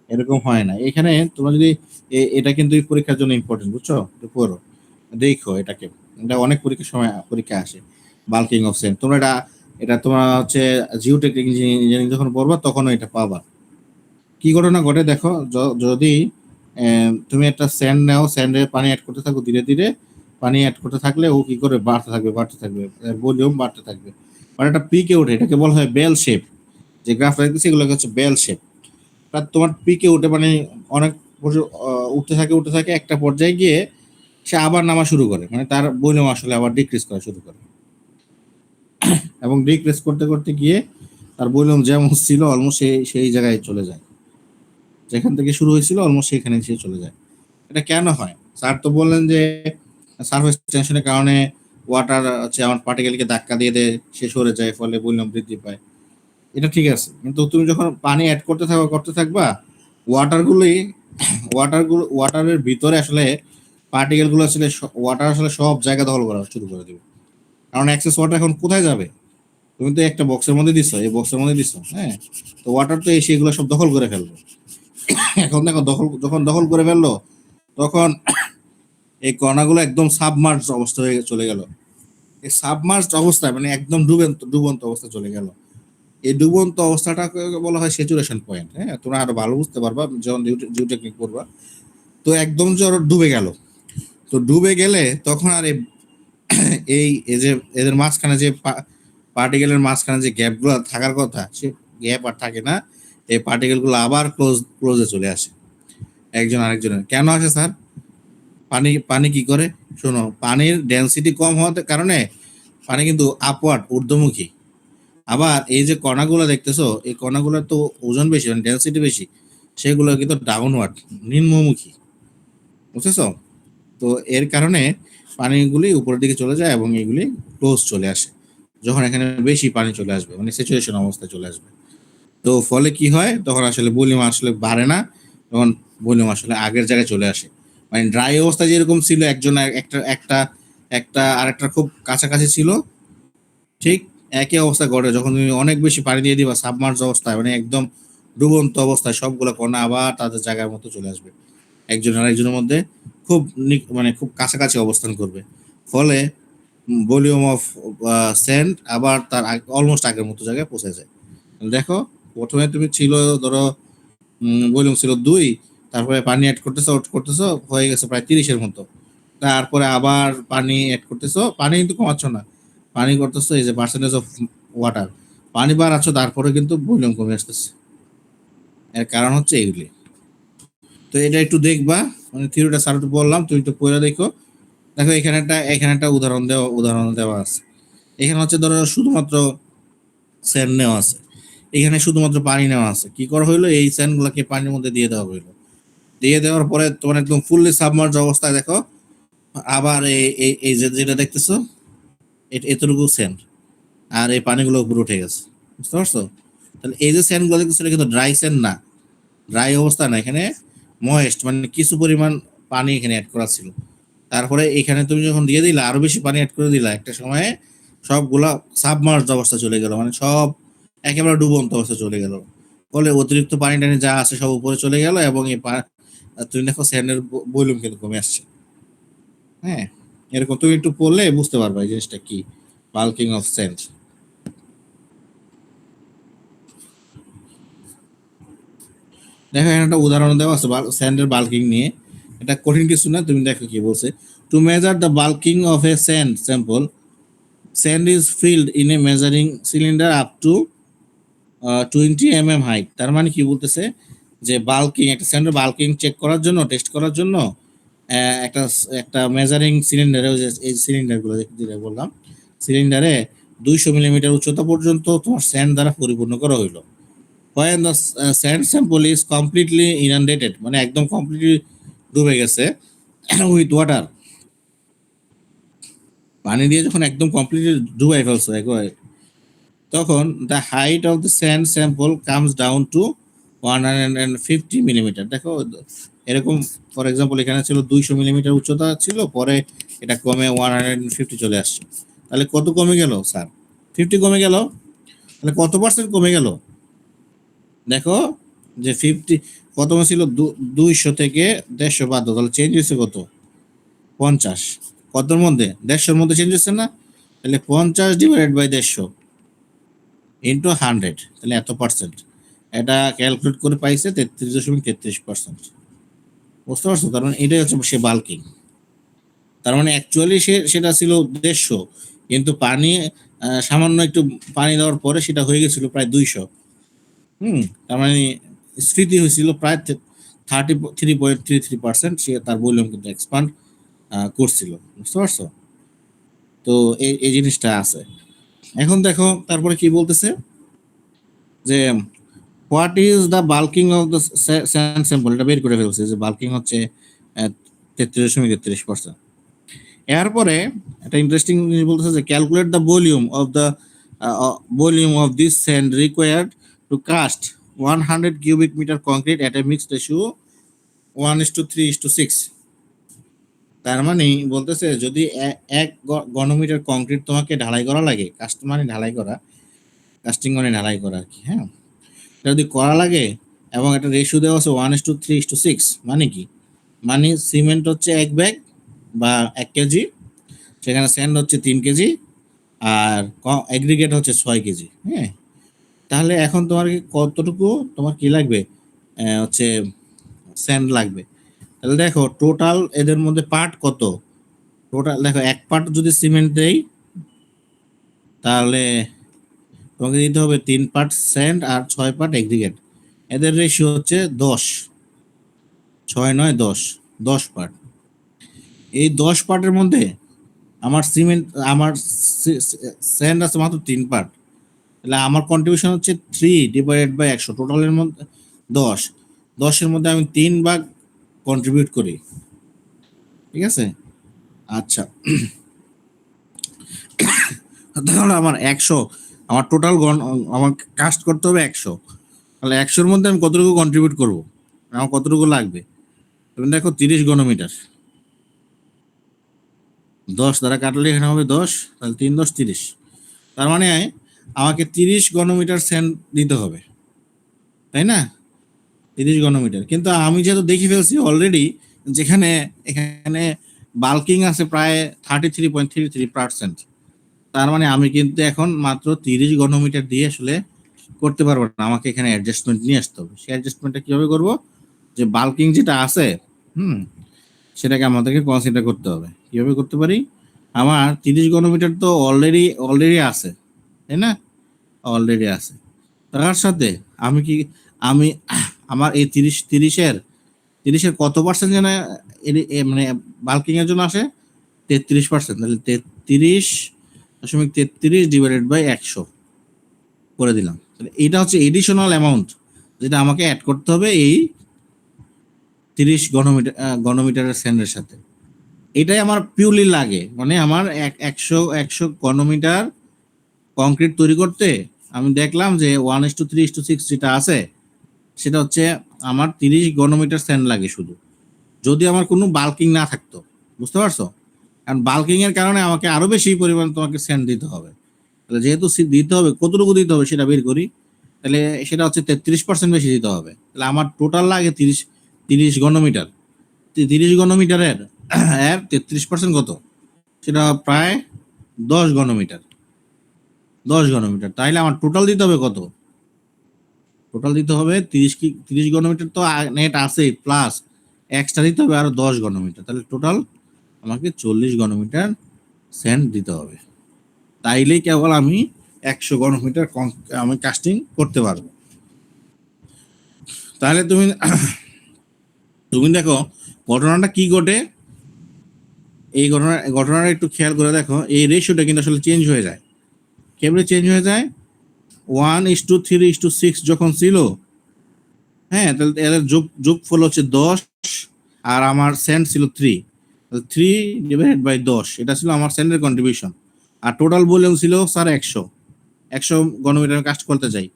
এরকম হয় না। এখানে তোমরা যদি এটা কিন্তু এই পরীক্ষার জন্য ইম্পর্টেন্ট, বুঝছো? একটু পড়ো, দেখো এটাকে। এটা অনেক পরীক্ষার সময় পরীক্ষা আসে, বাল্কিং অফ স্যান্ড। তোমরা এটা তোমরা হচ্ছে জিওটেকনিক ইঞ্জিনিয়ারিং যখন পড়বা তখনও এটা পাবা। কি ঘটনা ঘটে দেখো, যদি তুমি একটা স্যান্ড নাও, স্যান্ডে পানি অ্যাড করতে থাকো, ধীরে ধীরে পানি অ্যাড করতে থাকলে ও কি করে বাড়তে থাকবে, ভলিউম বাড়তে থাকবে, মানে একটা পিকে ওঠে। এটাকে বলা হয় বেল শেপ। যে গ্রাফটা দেখতেছি এগুলোকে হচ্ছে বেল শেপ। তোমার পিকে উঠে মানে অনেক উঠতে থাকে, একটা পর্যায়ে গিয়ে সে আবার নামা শুরু করে, মানে তার ভলিউম আসলে আবার ডিক্রিজ করা শুরু করে, এবং ডিক্রিজ করতে করতে গিয়ে তার ভলিউম যেমন ছিল অলমোস্ট সেই জায়গায় চলে যায়, যেখান থেকে শুরু হয়েছিল অলমোস্ট সেখানে সে চলে যায়। এটা কেন হয়? স্যার তো বললেন যে সারফেস টেনশনের কারণে ওয়াটার হচ্ছে আমার পার্টিকেলকে ধাক্কা দিয়ে দেয়, সে সরে যায়, ফলে ভলিউম বৃদ্ধি পায়। এটা ঠিক আছে, কিন্তু তুমি যখন পানি অ্যাড করতে থাকবা, ওয়াটারগুলোই ওয়াটারের ভিতরে আসলে পার্টিকেলগুলো আসলে ওয়াটার আসলে সব জায়গা দখল করা শুরু করে দেবে। কারণ এক্সেস ওয়াটার এখন কোথায় যাবে? তুমি তো একটা বক্সের মধ্যে দিছো, এই বক্সের মধ্যে দিছো, হ্যাঁ, তো ওয়াটার তো এসে এগুলো সব দখল করে ফেলবে। এখন দেখো যখন দখল করে ফেললো, তখন এই কণাগুলো একদম সাবমার্জ অবস্থা হয়ে চলে গেল। এই সাবমার্জ অবস্থায় মানে একদম ডুবন্ত অবস্থা চলে গেল। এই ডুবন্ত অবস্থাটাকে বলা হয় স্যাচুরেশন পয়েন্ট। হ্যাঁ, তোমরা আরো ভালো বুঝতে পারবা যখন জিওটেকনিক পড়বা। তো একদম যে ওরা ডুবে গেল, তো ডুবে গেলে তখন আর এই যে এদের মাঝখানে যে পার্টিকেলের মাঝখানে যে গ্যাপগুলো থাকার কথা, সে গ্যাপ আর থাকে না। এই পার্টিকেলগুলো আবার ক্লোজে চলে আসে একজন আরেকজনের। কেন আসে স্যার? পানি কি করে? শোনো, পানির ডেনসিটি কম হওয়ার কারণে পানি কিন্তু আপওয়ার্ড, ঊর্ধ্বমুখী। আবার এই যে কণাগুলো দেখতেছো, এই কণাগুলোর তো ওজন বেশি, মানে ডেনসিটি বেশি, সেগুলো কিন্তু ডাউনওয়ার্ড, নিম্নমুখী। বুঝতেছো? তো এর কারণে পানিগুলি উপরের দিকে চলে যায় এবং এগুলি ক্লোজ চলে আসে যখন এখানে বেশি পানি চলে আসবে, মানে স্যাচুরেশন অবস্থায় চলে আসবে। তো ফলে কি হয়, তখন আসলে ভলিউম আসলে বাড়ে না, তখন ভলিউম আসলে আগের জায়গায় চলে আসে। মানে ড্রাই অবস্থা যেরকম ছিল, একজন একটা একটা একটা আরেকটা খুব কাছাকাছি ছিল, ঠিক একই অবস্থা ঘটে যখন তুমি অনেক বেশি পানি দিয়ে দিবা সাবমার্জ অবস্থায়, মানে একদম ডুবন্ত অবস্থায়, সবগুলো কণা আবার তাদের জায়গার মতো চলে আসবে, একজন আরেকজনের মধ্যে খুব মানে খুব কাছাকাছি অবস্থান করবে। ফলে ভলিউম অফ স্যান্ড আবার তার অলমোস্ট আগের মতো জায়গায় পৌঁছে যায়। দেখো, প্রথমে তুমি ছিল ধরো ভলিউম ছিল 2, তারপরে পানি অ্যাড করতেছো হয়ে গেছে প্রায় 30-এর মতো। তারপরে আবার পানি অ্যাড করতেছো, পানি কিন্তু কমাচ্ছ না, পানি করতেছো এই যে পার্সেন্টেজ অফ ওয়াটার, পানি বাড়াচ্ছ, তারপরে কিন্তু ভলিউম কমে আসতেছে। এর কারণ হচ্ছে এইগুলি। তো এটা একটু দেখবা, মানে থিওরিটা স্যার একটু বললাম, তুমি একটু পড়ে দেখো। দেখো এখানে একটা উদাহরণ দেওয়া আছে। এখানে হচ্ছে ধরো শুধুমাত্র স্যান্ড নেওয়া আছে, এখানে শুধুমাত্র পানি নেওয়া আছে। কি করা হইলো, এই স্যান্ডগুলোকে পানির মধ্যে দিয়ে দেওয়া হইলো। দিয়ে দেওয়ার পরে তোমার একদম ফুললি সাবমার্জ অবস্থায় দেখো, আবার এই যেটা দেখতেছো, এতটুকু স্যান্ড, আর এই পানিগুলো উপরে উঠে গেছে। বুঝতে পারছো? তাহলে এই যে স্যান্ডগুলো দেখতেছো, এটা কিন্তু ড্রাই স্যান্ড না, ড্রাই অবস্থা না, এখানে ময়েস্ট, মানে কিছু পরিমাণ পানি এখানে অ্যাড করা ছিল। তারপরে এখানে তুমি যখন দিয়ে দিলা, আরো বেশি পানি অ্যাড করে দিলা, একটা সময়ে সবগুলা সাবমার্জ অবস্থা চলে গেল, মানে সব একেবারে ডুবন্ত অবস্থা চলে গেল। ফলে অতিরিক্ত পানি টানি যা আছে সব উপরে চলে গেল, এবং তুমি দেখো স্যান্ডের ভলিউম কিন্তু কমে আসছে। হ্যাঁ, এরকম তুমি একটু পড়লে বুঝতে পারবা এই জিনিসটা কি, বাল্কিং অফ স্যান্ড। দেখো এখানে একটা উদাহরণ দেওয়া আছে স্যান্ডের বাল্কিং নিয়ে। এটা কঠিন কিছু না, তুমি দেখো কি বলছে। To measure the bulking of a sand sample, sand is filled in a measuring cylinder up to 20 mm height. তার মানে কি বলতেছে, যে বাল্কিং, একটা স্যান্ডের বাল্কিং চেক করার জন্য, টেস্ট করার জন্য একটা একটা মেজারিং সিলিন্ডারে, এই সিলিন্ডারগুলো যেটা বললাম, সিলিন্ডারে 200 মিলিমিটার উচ্চতা পর্যন্ত তোমার স্যান্ড দ্বারা পরিপূর্ণ করা হইলো। when the sand sample is completely inundated, মানে একদম কমপ্লিটলি ডুবে গেছে উইথ ওয়াটার, পানি দিয়ে যখন একদম কমপ্লিটলি ডুবাই ফেলছো একবার, তখন the height of the sand sample comes down to 150 millimetre. দেখো এরকম ফর এক্সাম্পল এখানে ছিল 200 মিলিমিটার উচ্চতা ছিল, পরে এটা কমে 150 চলে আসছে। তাহলে কত কমে গেল স্যার? 50 কমে গেল। তাহলে কত পার্সেন্ট কমে গেল? দেখো যে 50 কত ছিল, 200 থেকে 150 বাদ দাও, তাহলে চেঞ্জ হয়েছে কত? 50। কতর মধ্যে? 150-র মধ্যে চেঞ্জ হচ্ছে না? তাহলে 50 ডিভাইডেড বাই 150 ইন্টু 100, তাহলে এত পার্সেন্ট। এটা ক্যালকুলেট করে পাইছে 33.33%। বুঝতে পারছো? তার মানে এটাই হচ্ছে সে বাল্কিং। তার মানে অ্যাকচুয়ালি সেটা ছিল 150, কিন্তু পানি সামান্য একটু পানি দেওয়ার পরে সেটা হয়ে গেছিল প্রায় 200। তার মানে স্ফীতি হয়েছিল প্রায় 33.33%। সে তার ভলিউম কিন্তু এক্সপান্ড করছিল। বুঝতে পারছো? তো এই জিনিসটা আছে। এখন দেখো তারপরে কি বলতেছে যে what is the bulking of the sand sample. এটা বের করে ফেলছে যে বাল্কিং হচ্ছে 33.33%। এরপরে একটা ইন্টারেস্টিং জিনিস বলতেছে যে calculate the volume of this sand required to cast 100 cubic metre concrete at a mixed ratio 1:3:6। তার মানে বলতেছে যদি এক ঘনমিটার কংক্রিট তোমাকে ঢালাই করা লাগে, কাস্ট মানে ঢালাই করা, কাস্টিং মানে ঢালাই করা আর কি, হ্যাঁ, এটা যদি করা লাগে এবং একটা রেশিও দেওয়া আছে 1:3:6, মানে কি? মানে সিমেন্ট হচ্ছে 1 ব্যাগ বা 1 কেজি, সেখানে স্যান্ড হচ্ছে 3 কেজি, আর এগ্রিগেট হচ্ছে 6 কেজি। হ্যাঁ, তাহলে এখন তোমার কতটুকু তোমার কি লাগবে? হচ্ছে স্যান্ড লাগবে। তাহলে দেখো টোটাল এদের মধ্যে পার্ট কত। টোটাল দেখো এক পার্ট যদি সিমেন্ট দেই তাহলে তোমাকে দিতে হবে 3 পার্ট স্যান্ড আর 6 পার্ট এগ্রিগেট। এদের রেশিও হচ্ছে 10, 6 9 10, 10 পার্ট। এই 10 পার্টের মধ্যে আমার স্যান্ড আছে মাত্র 3 পার্ট। তাহলে আমার কন্ট্রিবিউশন হচ্ছে 3 ডিভাইডেড বাই 100। টোটালের মধ্যে 10, 10-এর মধ্যে আমি 3 ভাগ কন্ট্রিবিউট করি। ঠিক আছে? আচ্ছা, তাহলে আমার 100, আমার টোটাল আমার কাস্ট করতে হবে 100। তাহলে 100-এর মধ্যে আমি কতটুকু কন্ট্রিবিউট করব? আমার কতটুকু লাগবে? তুমি দেখো 30 ঘনমিটার। 10 দ্বারা কাটলে এখানে হবে 10, তাহলে 3 10 30। তার মানে আমাকে 30 ঘনমিটার স্যান্ড দিতে হবে, তাই না? 30 ঘনমিটার। কিন্তু আমি যেহেতু দেখে ফেলছি অলরেডি যেখানে এখানে বাল্কিং আছে প্রায় 33.33%, তার মানে আমি কিন্তু এখন মাত্র 30 ঘনমিটার দিয়ে আসলে করতে পারবো না। আমাকে এখানে অ্যাডজাস্টমেন্ট নিয়ে আসতে হবে। সেই অ্যাডজাস্টমেন্টটা কিভাবে করব? যে বাল্কিং যেটা আছে সেটাকে আমাদেরকে কনসিডার করতে হবে। কিভাবে করতে পারি? আমার 30 ঘনমিটার তো অলরেডি আছে, তাই না? অলরেডি আছে। তার সাথে আমি আমার এই 30-এর কত পার্সেন্ট যেন মানে বাল্কিং এর জন্য আসে? 33%। তাহলে 33.33 ডিভাইডেড বাই 100 করে দিলাম। তাহলে এটা হচ্ছে এডিশনাল অ্যামাউন্ট যেটা আমাকে অ্যাড করতে হবে এই 30 ঘনমিটারের স্যান্ডের সাথে। এটাই আমার পিউরলি লাগে, মানে আমার 100 ঘনমিটার কংক্রিট তৈরি করতে আমি দেখলাম যে 1:3:6 যেটা আছে সেটা হচ্ছে আমার 30 ঘনমিটার স্যান্ড লাগে শুধু, যদি আমার কোনো বাল্কিং না থাকতো। বুঝতে পারছো? কারণ বাল্কিং এর কারণে আমাকে আরো বেশি পরিমাণ তোমাকে স্যান্ড দিতে হবে। তাহলে যেহেতু দিতে হবে, কতটুকু দিতে হবে সেটা বের করি। তাহলে সেটা হচ্ছে 33% বেশি দিতে হবে। তাহলে আমার টোটাল লাগে 30 ঘনমিটার। 30 ঘনমিটারের 33% কত? সেটা প্রায় 10 ঘনমিটার। 10 ঘনমিটার। তাইলে আমার টোটাল দিতে হবে কত? টোটাল দিতে হবে 30 ঘনমিটার তো নেট আছে, প্লাস এক্সট্রা দিতে হবে আরো 10 ঘনমিটার। তাহলে টোটাল আমাকে 40 ঘনমিটার স্যান্ড দিতে হবে। তাইলেই কেবল আমি 100 ঘনমিটার আমি কাস্টিং করতে পারবো। তাহলে তুমি দেখো ঘটনাটা কি ঘটে। এই ঘটনাটা একটু খেয়াল করে দেখো। এই রেশিওটা কিন্তু আসলে চেঞ্জ হয়ে যায়। কেবল চেঞ্জ হয়ে যায় 1:3:6 যখন ছিল, হ্যাঁ, তাহলে এর যোগফল হচ্ছে 10, আর আমার স্যান্ড ছিল 3। 3 ডিভাইডেড বাই 10, এটা ছিল আমার স্যান্ডের কন্ট্রিবিউশন। আর টোটাল ভলিউম ছিল স্যার 100 ঘনমিটার কাস্ট করতে চাই,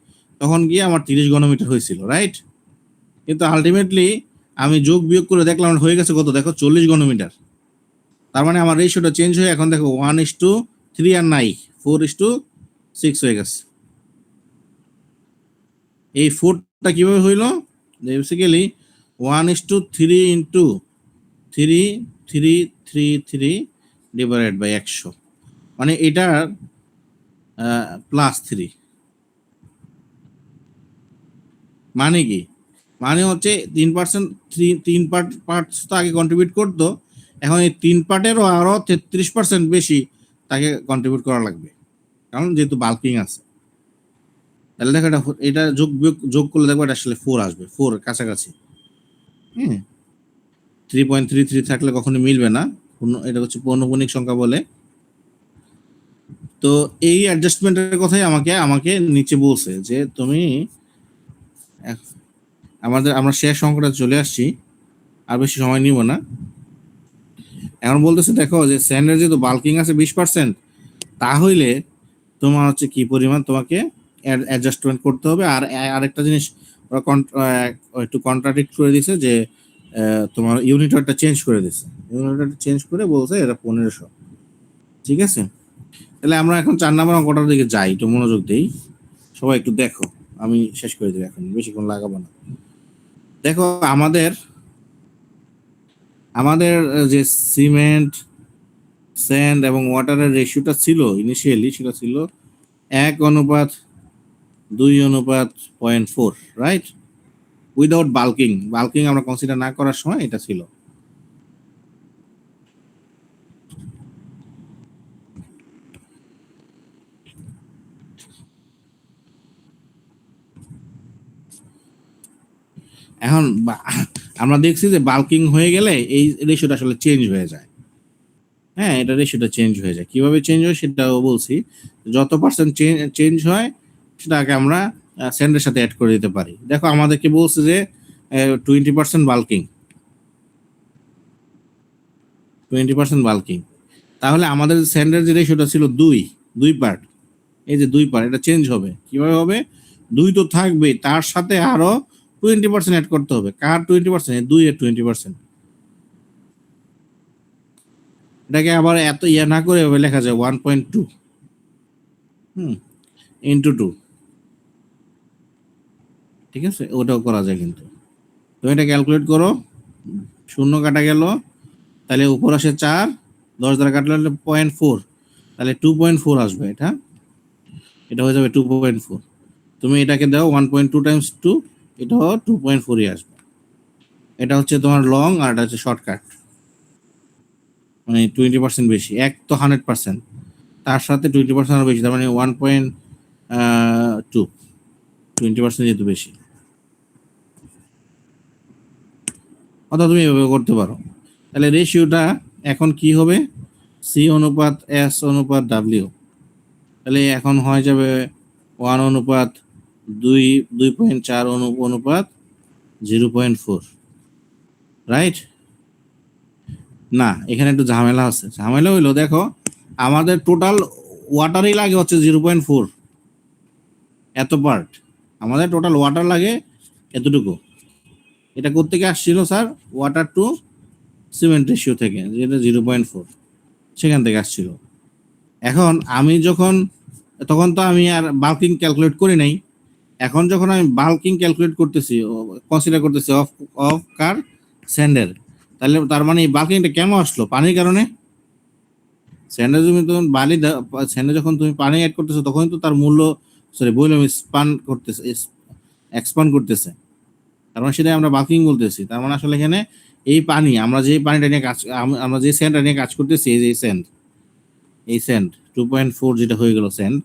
তখন গিয়ে আমার 30 ঘনমিটার হয়েছিল, রাইট? কিন্তু আলটিমেটলি আমি যোগ বিয়োগ করে দেখলাম হয়ে গেছে কত, দেখো 40 ঘনমিটার। তার মানে আমার রেশিওটা চেঞ্জ হয়ে এখন দেখো 1:3 আর নাই, 4:6 হয়ে গেছে। এই 4টা কিভাবে হইলো? বেসিক্যালি 1:3 ইন্টু 3 ডিভাইডেড বাই 100, মানে এটার +3। মানে কি? মানে হচ্ছে 3%, 3 পার্টস তো আগে কন্ট্রিবিউট করতো, এখন এই 3 পার্টেরও আরো 33% বেশি তাকে কন্ট্রিবিউট করা লাগবে, কারণ যেহেতু বাল্কিং আছে। তাহলে দেখো এটা যোগ করলে দেখো এটা আসলে 4 আসবে, 4 কাছাকাছি। হ্যাঁ, 3.33 থাকলে কখনো মিলবে না, এটা হচ্ছে পৌনঃপুনিক সংখ্যা বলে। তো এই অ্যাডজাস্টমেন্টের কথাই আমাকে নিচে বলছে যে তুমি আমরা শেষ সংখ্যাটা চলে আসছি, আর বেশি সময় নিব না। এখন বলতেছে দেখো যে স্যান্ডের যেহেতু বাল্কিং আছে 20%, তাহলে তোমার হচ্ছে কি পরিমাণ তোমাকে অ্যাডজাস্টমেন্ট করতে হবে। আর আরেকটা জিনিস ওরা একটু কন্ট্রাডিক্ট করে দিছে যে তোমার ইউনিটটা চেঞ্জ করে দিছে, ইউনিটটা চেঞ্জ করে বলছে এটা 1500। ঠিক আছে, তাহলে আমরা এখন 4 নম্বর অঙ্কটার দিকে যাই, একটু মনোযোগ দেই, সবাই একটু দেখো, আমি শেষ করে দেবো, এখন বেশিক্ষণ লাগাবো না। দেখো আমাদের যে সিমেন্ট, স্যান্ড এবং ওয়াটারের রেশিওটা ছিল ইনিশিয়ালি, সেটা ছিল 1:2:0.4, রাইট? উইদাউট বাল্কিং আমরা কনসিডার না করার সময় এটা ছিল। এখন আমরা দেখছি যে বাল্কিং হয়ে গেলে এই রেশিওটা আসলে চেঞ্জ হয়ে যায়। হ্যাঁ, এটা রেশিওটা চেঞ্জ হয়ে যায়। কিভাবে চেঞ্জ হয় সেটাও বলছি। যত পার্সেন্ট চেঞ্জ হয় সেটাকে আমরা স্যান্ডের সাথে অ্যাড করে দিতে পারি। দেখো আমাদেরকে বলছে যে 20% বাল্কিং, 20% বাল্কিং, তাহলে আমাদের স্যান্ডের যে রেশিওটা ছিল 2 পার্ট, এই যে 2 পার্ট, এটা চেঞ্জ হবে। কিভাবে হবে? 2 তো থাকবে, তার সাথে আরো 20% অ্যাড করতে হবে। কার 20%? 2 এর 20%। এটাকে আবার এত না করে লেখা যায় 1.2 ইন্টু 2। ঠিক আছে, ওটাও করা যায় কিন্তু। তো এটা ক্যালকুলেট করো, 0 কাটা গেল, তাহলে উপর আসে 4, 10 দ্বারা কাটলে 0.4, তাহলে 2.4 আসবে। এটা হয়ে যাবে 2.4। তুমি এটাকে দাও 1.2 টাইমস 2, এটাও 2.4ই আসবে। এটা হচ্ছে তোমার লং, আর এটা হচ্ছে শর্টকাট, মানে 20% বেশি। এক তো 100%, তার সাথে 20% আরো বেশি, তার মানে 1.2, 20% যেহেতু বেশি। অথবা তুমি এভাবে করতে পারো। তাহলে রেশিওটা এখন কি হবে? সি অনুপাত এস অনুপাত ডাব্লিউ, তাহলে এখন হয়ে যাবে 1:2, 2.4 অনুপাত 0.4, রাইট? না, এখানে একটু ঝামেলা আছে। ঝামেলা হইলো দেখো আমাদের টোটাল ওয়াটারই লাগে হচ্ছে 0.4, এত পার্ট আমাদের টোটাল ওয়াটার লাগে এতটুকু। এটা কোত্থেকে আসছিল sir? Water to cement ratio থেকে, যেটা 0.4, সেখান থেকে আসছিল। এখন আমি তখন তো আমি আর বাল্কিং ক্যালকুলেট করি নাই। এখন যখন আমি বাল্কিং ক্যালকুলেট করতেছি, কনসিডার করতেছি অফ কার? স্যান্ডের, তাহলে তার মানে এই বাল্কিংটা কেন আসলো? পানির কারণে। স্যান্ডে তুমি তখন স্যান্ডে যখন তুমি পানি অ্যাড করতেছো, তখনই তো তার মূল্য, ভলিউম এক্সপান্ড করতেছে, তার মানে সেটাই আমরা বাল্কিং বলতেছি। তার মানে আসলে এখানে এই পানি, আমরা যে পানিটা নিয়ে আমরা যে স্যান্ডটা নিয়ে কাজ করতেছি, এই স্যান্ড 2.4 যেটা হয়ে গেল স্যান্ড,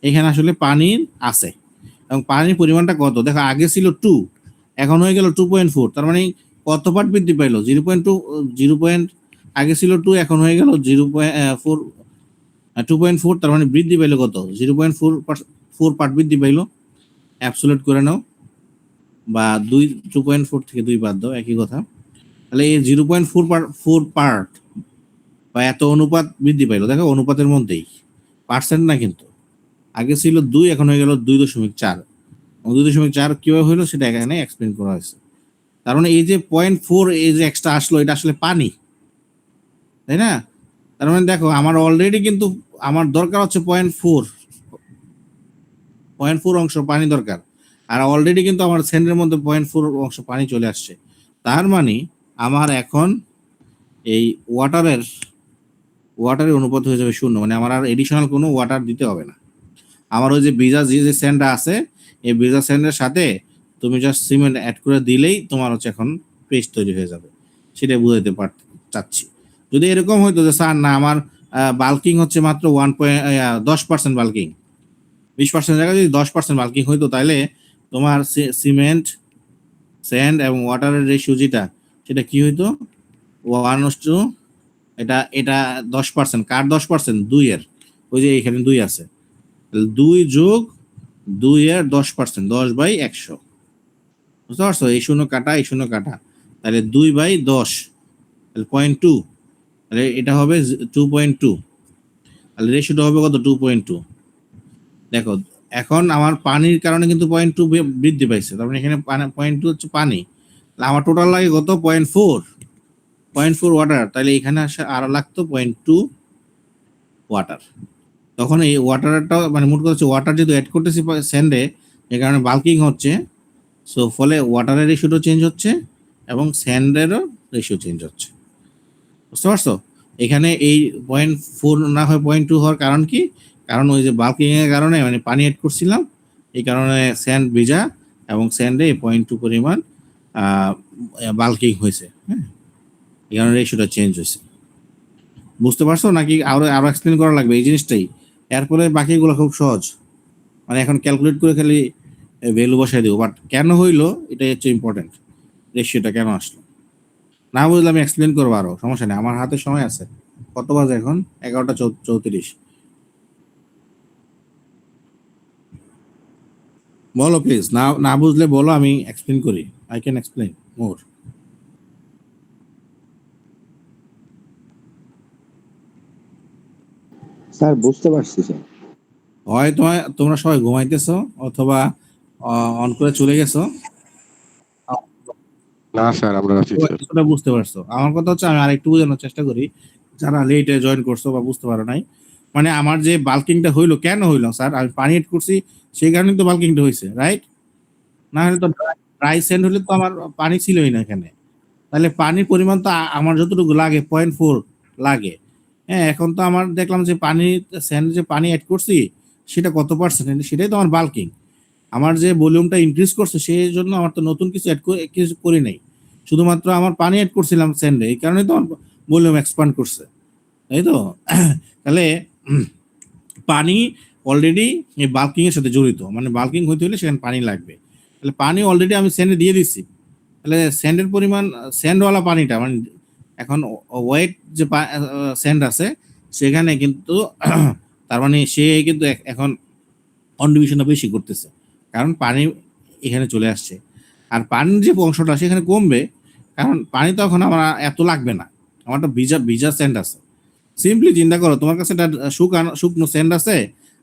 এখানে আসলে পানির আছে, এবং পানির পরিমাণটা কত দেখো, আগে ছিল 2, এখন হয়ে গেল 2.4। তার মানে কত পার্ট বৃদ্ধি পাইলো? 0.2, আগে ছিল 2, এখন হয়ে গেল 0.4, 2.4। তার মানে বৃদ্ধি পাইলো কত? 0.4 পার্ট বৃদ্ধি পাইলো। অ্যাবসলিউট করে নাও, বা 2.4 থেকে 2 বাদ দাও, একই কথা। তাহলে এই 0.4 পার্ট বা এত অনুপাত বৃদ্ধি পাইলো। দেখো অনুপাতের মধ্যেই, পার্সেন্ট না কিন্তু। আগে ছিল 2, এখন হয়ে গেল 2.4। 2.4 কিভাবে হইলো সেটা এখানে এক্সপ্লেন করা হয়েছে। তার মানে এই যে 0.4 এই যে এক্সট্রা আসলো এটা আসলে পানি, তাই না? তার মানে দেখো আমার অলরেডি কিন্তু আমার দরকার হচ্ছে 0.4 অংশ পানি দরকার, আর অলরেডি কিন্তু আমার সেন্ডের মধ্যে 0.4 অংশ পানি চলে আসছে। তার মানে আমার এখন এই ওয়াটারের অনুপাত হয়ে যাবে 0, মানে আমার আর এডিশনাল কোনো ওয়াটার দিতে হবে না। আমার ওই যে ভিজা যে স্যান্ডটা আছে, এই ভিজা স্যান্ডের সাথে তুমি জাস্ট সিমেন্ট অ্যাড করে দিলেই তোমার হচ্ছে এখন পেস্ট তৈরি হয়ে যাবে। সেটা বুঝাতে চাচ্ছি। যদি এরকম হইতো যে স্যার না আমার বাল্কিং হচ্ছে মাত্র 10% বাল্কিং, 20% জায়গায় যদি 10% বাল্কিং হইতো, তাহলে তোমার সিমেন্ট, স্যান্ড এবং ওয়াটারের রেশিও যেটা, সেটা কি হইতো 1:, এটা এটা 10%। কার 10%? 2 এর। ওই যে এখানে 2 আছে, 2 যোগ 2 এর 10%, 10/100। বুঝতে পারছো? এই শূন্য কাটা, এই শূন্য কাটা, তাহলে 2/10, তাহলে 0.2, তাহলে এটা হবে 2.2, তাহলে রেশিওটা হবে কত? 2.2। দেখো এখন আমার পানির কারণে কিন্তু 0.2 বৃদ্ধি পাইছে, তার মানে এখানে 0.2 হচ্ছে পানি, তাহলে আমার টোটাল লাগে কত? 0.4 ওয়াটার, তাহলে এখানে আসে আরো লাগতো 0.2 ওয়াটার। তখন এই ওয়াটারটা মানে মোট কথা হচ্ছে ওয়াটার যেহেতু অ্যাড করতেছি স্যান্ডে, এই কারণে বাল্কিং হচ্ছে, সো ফলে ওয়াটারের রেশিওটা চেঞ্জ হচ্ছে এবং স্যান্ডেরও রেশিও চেঞ্জ হচ্ছে। বুঝতে পারছো? এখানে এই 0.4 না হয় 0.2 হওয়ার কারণ কি? কারণ ওই যে বাল্কিং এর কারণে মানে পানি অ্যাড করছিলাম, এই কারণে স্যান্ড ভিজা এবং স্যান্ডে 0.2 পরিমাণ বাল্কিং হয়েছে। হ্যাঁ, এই কারণে রেশিওটা চেঞ্জ হয়েছে। বুঝতে পারছো নাকি আরো আরো এক্সপ্লেন করা লাগবে এই জিনিসটাই? এরপরে বাকিগুলো খুব সহজ, মানে এখন ক্যালকুলেট করে খালি ভ্যালু বসাই দেবো। বাট কেন হইলো এটাই হচ্ছে ইম্পর্টেন্ট, রেশিওটা কেন আসলো। না বুঝলে আমি এক্সপ্লেন করবো আরো, সমস্যা নেই, আমার হাতে সময় আছে। কত বাজে এখন? 11:34। বলো প্লিজ, না না বুঝলে বলো, আমি এক্সপ্লেন করি। I can explain more. Sir বুঝতে পারছি স্যার। হয় তোমরা সবাই ঘুমাইতেছো অথবা অন করে চলে গেছো। না স্যার, আমরা আছি স্যার। কিছুটা বুঝতে পারছো। আমার কথা হচ্ছে আমি আরেকটু বোঝানোর চেষ্টা করি, যারা লেটে জয়েন করছো বা বুঝতে পারো নাই। মানে আমার যে বাল্কিংটা হইলো কেন হইলো স্যার? আমি পানি এড করছি, সেই কারণেই তো বাল্কিংটা হয়েছে, রাইট? না হলে তো ড্রাই স্যান্ড হলে তো আমার পানি ছিলই না এখানে। তাহলে পানির পরিমাণ তো আমার যতটুকু লাগে 0.4 লাগে। হ্যাঁ, এখন তো আমার দেখলাম যে পানি স্যান্ড যে পানি অ্যাড করছি সেটা কত পার্সেন্ট, সেটাই তো আমার বাল্কিং। আমার যে ভলিউমটা ইনক্রিজ করছে সেই জন্য আমার তো নতুন কিছু কিছু করি নাই, শুধুমাত্র আমার পানি অ্যাড করছিলাম স্যান্ডে, এই কারণে তো আমার ভলিউম এক্সপান্ড করছে, তাই তো? তাহলে পানি অলরেডি এই বাল্কিং এর সাথে জড়িত, মানে বাল্কিং হইতে হলে সেখানে পানি লাগবে। তাহলে পানি অলরেডি আমি স্যান্ডে দিয়ে দিচ্ছি, তাহলে স্যান্ডের পরিমাণ, স্যান্ডওয়ালা পানিটা মানে এখন ওয়েট যে স্যান্ড আছে সেখানে কিন্তু তার মানে সে কিন্তু এখন কন্ট্রিবিউশনটা বেশি করতেছে, কারণ পানি এখানে চলে আসছে। আর পানির যে অংশটা সেখানে কমবে, কারণ পানি তো এখন আমার এত লাগবে না, আমার তো ভিজা ভিজা স্যান্ড আছে। সিম্পলি চিন্তা করো, তোমার কাছে একটা শুকনো স্যান্ড আছে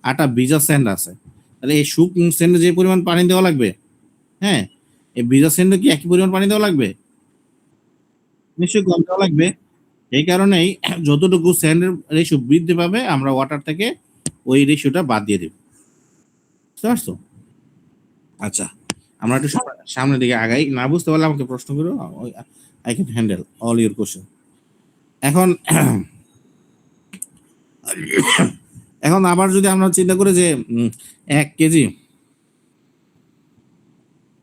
আর একটা ভিজা স্যান্ড আছে, তাহলে এই শুকনো স্যান্ডে যে পরিমাণ পানি দেওয়া লাগবে, হ্যাঁ, এই ভিজা স্যান্ডে কি একই পরিমাণ পানি দেওয়া লাগবে? নিশ্চয়ই কম দেওয়া লাগবে। এই কারণেই যতটুকু স্যান্ডের রেশিও বৃদ্ধি পাবে আমরা ওয়াটার থেকে ওই রেশিওটা বাদ দিয়ে দেব। বুঝতে পারছো? আচ্ছা, আমরা একটু সামনের দিকে আগাই। না বুঝতে পারলে আমাকে প্রশ্ন করো, I can handle all your question. এখন এখন আবার যদি আমরা চিন্তা করি যে 1 কেজি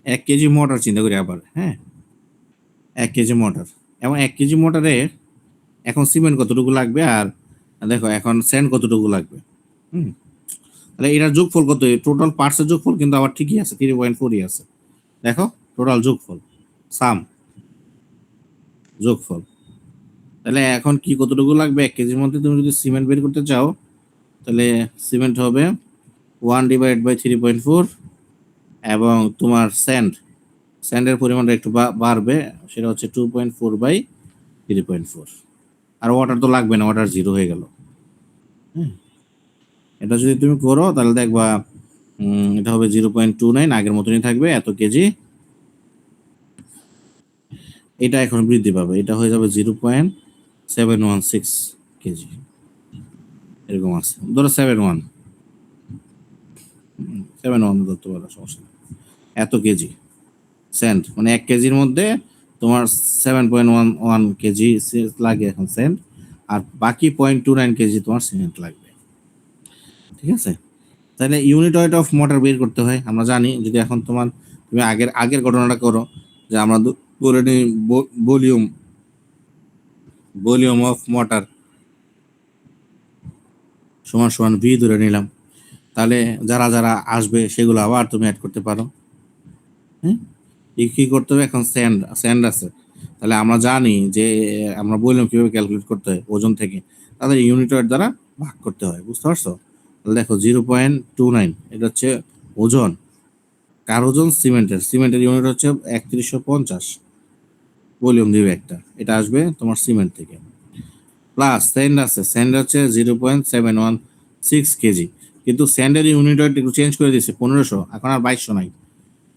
1 কেজি মোটর চিন্তা করি আবার, হ্যাঁ, 1 কেজি মোটর, এবং 1 কেজি মোটরে এখন সিমেন্ট কতটুকু লাগবে, আর দেখো এখন স্যান্ড কতটুকু লাগবে। হুম, তাহলে এটার যোগফল কত? টোটাল পার্টসের যোগফল কিন্তু আবার ঠিকই আছে, 3.4ই আছে। দেখো টোটাল যোগফল, সাম যোগফল। তাহলে এখন কি কতটুকু লাগবে? 1 কেজির মধ্যে তুমি যদি সিমেন্ট বের করতে চাও, তাহলে সিমেন্ট হবে 1/3.4, এবং তোমার স্যান্ডের পরিমাণটা একটু বাড়বে, সেটা হচ্ছে 2.4/3.4। আর ওয়াটার তো লাগবে না, ওয়াটার 0 হয়ে গেল। হ্যাঁ, এটা যদি তুমি করো তাহলে দেখবা এটা হবে 0.29, আগের মতনই থাকবে, এত কেজি এটা এখন বৃদ্ধি পাবে, এটা হয়ে যাবে 0.716 কেজি, এরকম আছে, ধরো 7.1 ধরতে পারো, সমস্যা নেই। এত কেজি সেন্ট, মানে 1 কেজির মধ্যে তোমার 7.11 কেজি লাগে এখন সেন্ট, আর বাকি 0.29 কেজি তোমার সিমেন্ট লাগবে। ঠিক আছে, তাহলে ইউনিট ওয়েট অফ মোটর বের করতে হয়। আমরা জানি যদি এখন তুমি আগের আগের ঘটনাটা করো, যে আমরা ধরে নিই ভলিউম ভলিউম অফ মোটর সমান সমান ভি ধরে নিলাম, তাহলে যারা যারা আসবে সেগুলো আবার তুমি অ্যাড করতে পারো। হ্যাঁ, কি করতে হবে এখন, স্যান্ড আছে, তাহলে আমরা জানি যে আমরা বললাম কিভাবে ক্যালকুলেট করতে হয় ওজন থেকে, তাদের ইউনিট ওয়েট দ্বারা ভাগ করতে হয়, বুঝতে পারছো? তাহলে দেখো 0.29 এটা হচ্ছে ওজন, কার ওজন? সিমেন্টের ইউনিট হচ্ছে 3150, ভলিউম দিবে একটা, এটা আসবে তোমার সিমেন্ট থেকে। প্লাস স্যান্ড হচ্ছে 0.716 কেজি, কিন্তু স্যান্ডের ইউনিট ওয়েট একটু চেঞ্জ করে দিচ্ছে, 1500, এখন আর 2200 নাই,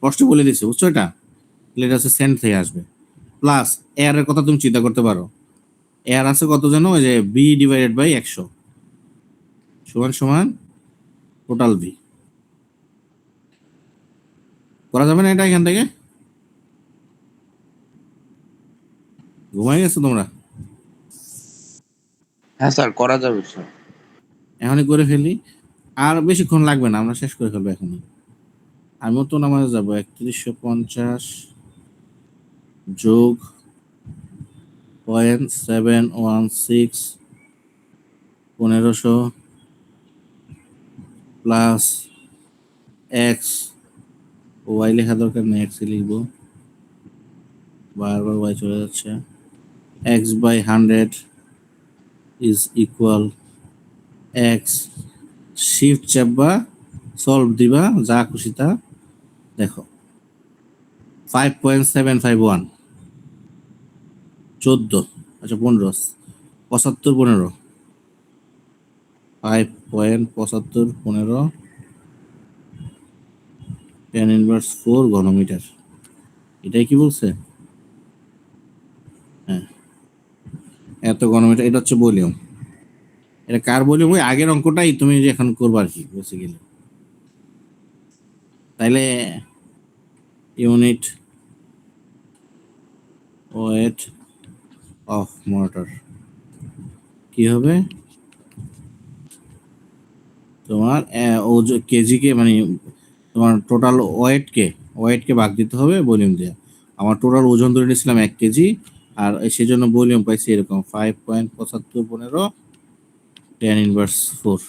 কষ্ট বলে দিচ্ছে, বুঝছো? এটা তাহলে এটা হচ্ছে সেন্ট থেকে আসবে। প্লাস এয়ারের কথা তুমি চিন্তা করতে পারো, এয়ার আছে কত যেন, ওই যে বি ডিভাইডেড বাই 100 সমান সমান টোটাল বি। করা যাবে না এটা এখান থেকে? ঘুমাই গেছো তোমরা? হ্যাঁ স্যার, করা যাবে স্যার। এখনই করে ফেলি, আর বেশিক্ষণ লাগবে না, আমরা শেষ করে ফেলবো এখনই। আমিও তো নামাজে যাবো। 3150 যোগ 0.716 1500 প্লাস এক্স, ওয়াই লেখা দরকার নেই, এক্স লিখবো, বারবার ওয়াই চলে যাচ্ছে, X by 100 is equal X, shift চাপবা, সলভ দিবা, যা খুশি তা দেখো, 5.751 14, আচ্ছা 15, 75 15, 5.75 15 10^4 ঘনমিটার, এটাই কি বলছে? হ্যাঁ, এত ঘনমিটার, এটা হচ্ছে ভলিউম। এটা কার ভলিউম? ওই আগের অঙ্কটাই তুমি যে এখন করবো আর কি, বেসিক্যালি। তাইলে ইউনিট ওয়েট অফ মোটর কি হবে তোমার? কেজিকে মানে তোমার টোটাল ওয়েটকে ভাগ দিতে হবে ভলিউম দিয়ে। আমার টোটাল ওজন ধরে নিয়েছিলাম 1 কেজি, আর সেজন্য ভলিউম পাইছি এরকম 5.75 15 10^4।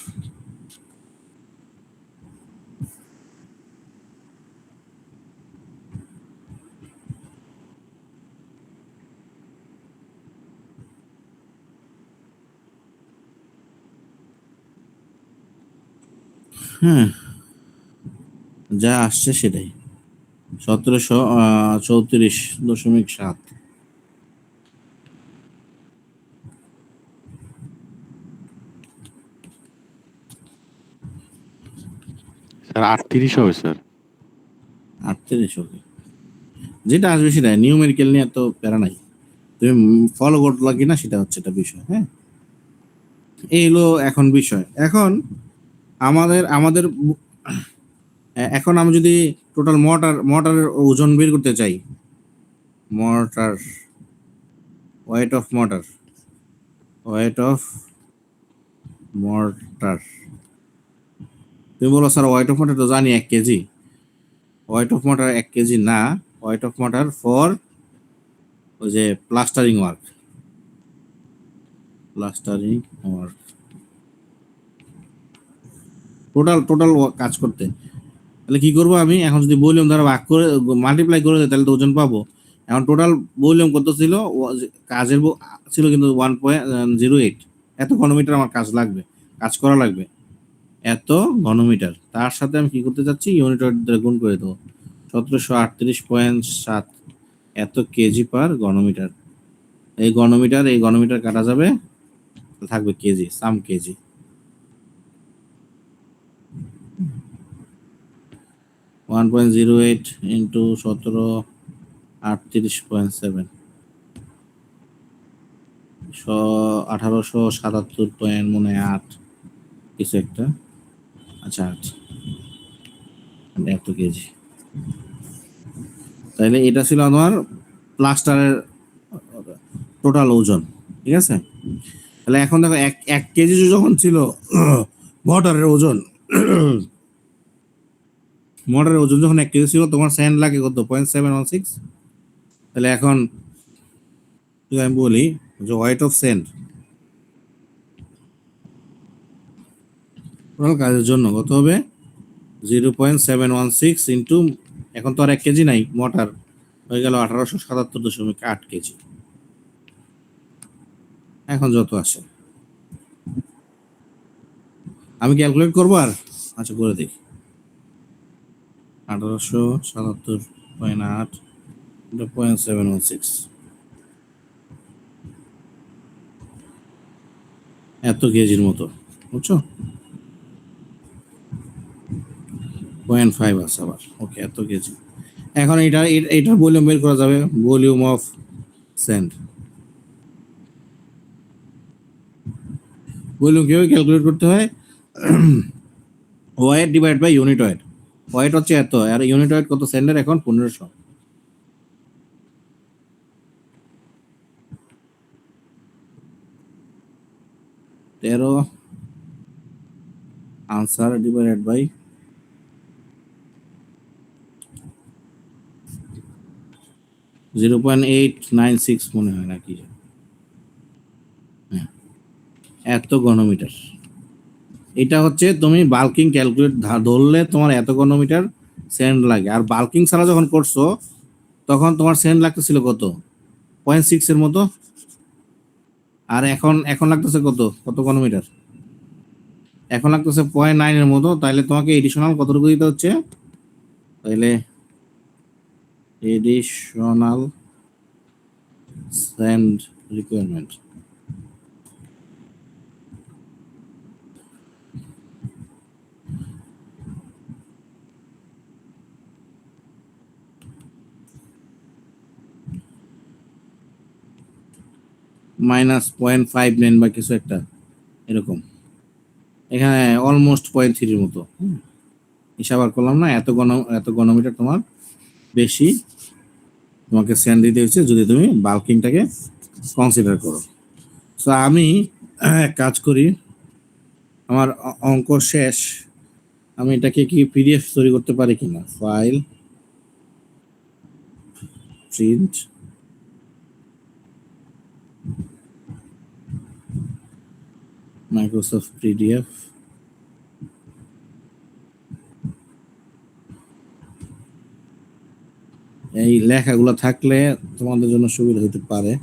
হ্যাঁ, যা আসছে সেটাই, 1734.7। স্যার 38 হবে স্যার। 38 হবে, যেটা আসবে সেটাই, নিউমেরিক্যাল নিয়ে এত প্যারা নাই, তুমি ফলো করলা কিনা সেটা হচ্ছে একটা বিষয়। হ্যাঁ, এই হলো এখন বিষয়। এখন আমাদের আমাদের এখন আমি যদি টোটাল মোটরের ওজন বের করতে চাই, motor weight of motor, weight of motor, তুমি বলো স্যার ওয়েট অফ মোটর তো জানি 1 KG, weight of motor 1 KG না, ওয়েট অফ মোটর ফর ওই যে প্লাস্টারিং ওয়ার্ক টোটাল টোটাল কাজ করতে। তাহলে কি করবো আমি এখন, যদি ভলিউম দ্বারা ভাগ করে মাল্টিপ্লাই করে দেয় তাহলে তো ওজন পাবো। এখন টোটাল ভলিউম কত ছিল? কাজের ছিল কিন্তু 1.08, এত ঘনমিটার আমার কাজ করা লাগবে এত ঘনমিটার। তার সাথে আমি কি করতে চাচ্ছি, ইউনিট ওয়েট দ্বারা গুণ করে দেবো, 1738.7 এত কেজি পার ঘনমিটার। এই ঘনমিটার কাটা যাবে, থাকবে কেজি, সাম কেজি। 1.08 ইন্টু 17 38.7 1877.8 কিছু একটা, আচ্ছা 8 এত কেজি। তাহলে এটা ছিল আমার প্লাস্টারের টোটাল ওজন, ঠিক আছে। তাহলে এখন দেখো এক কেজি যখন ছিল মোটরের ওজন, মোটরের ওজন যখন 1 কেজি ছিল, তোমার স্যান্ড লাগে কত 0.716। তাহলে এখন যদি আমি বলি যে ওয়েট অফ স্যান্ড টোটাল কাজের জন্য কত হবে 0.716 ইন্টু, এখন তো আর 1 কেজি নাই, মোটর হয়ে গেল 1877.8 কেজি। এখন যত আসে আমি ক্যালকুলেট করবো আর, আচ্ছা করে দেখি 1877.8 0.716 এত কেজির মতো, বুঝছো। 0.5 আছে আবার, ওকে এত কেজি। এখন এটার ভলিউম বের করা যাবে, ভলিউম অফ স্যান্ড। ভলিউম কিভাবে ক্যালকুলেট করতে হয়, weight divide by unit weight. Weight হচ্ছে এত, আর ইউনিট ওয়েট কত স্যান্ডের এখন 1500। তেরো আনসার ডিভাইডেড বাই 0.896 মনে হয় নাকি, হ্যাঁ, এত ঘনমিটার। এটা হচ্ছে তুমি বাল্কিং ক্যালকুলেট ধরলে তোমার এত ঘনমিটার স্যান্ড লাগে। আর বাল্কিং ছাড়া যখন করছো তখন তোমার স্যান্ড লাগতেছিল কত 0.6 এর মতো, আর এখন লাগতেছে কত কত ঘনমিটার, এখন লাগতেছে 0.9 এর মতো। তাহলে তোমাকে এডিশনাল কতটুকু দিতে হচ্ছে, তাহলে এডিশনাল স্যান্ড রিকোয়ারমেন্ট -0.59 বা কিছু একটা এরকম, এখানে অলমোস্ট 0.3 মতো। হিসাব আর করলাম না, এত ঘনমিটার তোমার বেশি তোমাকে স্যান্ড দিতে হচ্ছে যদি তুমি বাল্কিংটাকে কনসিডার করো। সো আমি এক কাজ করি, আমার অঙ্ক শেষ, আমি এটাকে কি পিডিএফ তৈরি করতে পারি কিনা, ফাইল প্রিন্ট, মাইক্রোসফট পিডিএফ, এই লেখাগুলো থাকলে তোমাদের জন্য সুবিধা হতে পারে।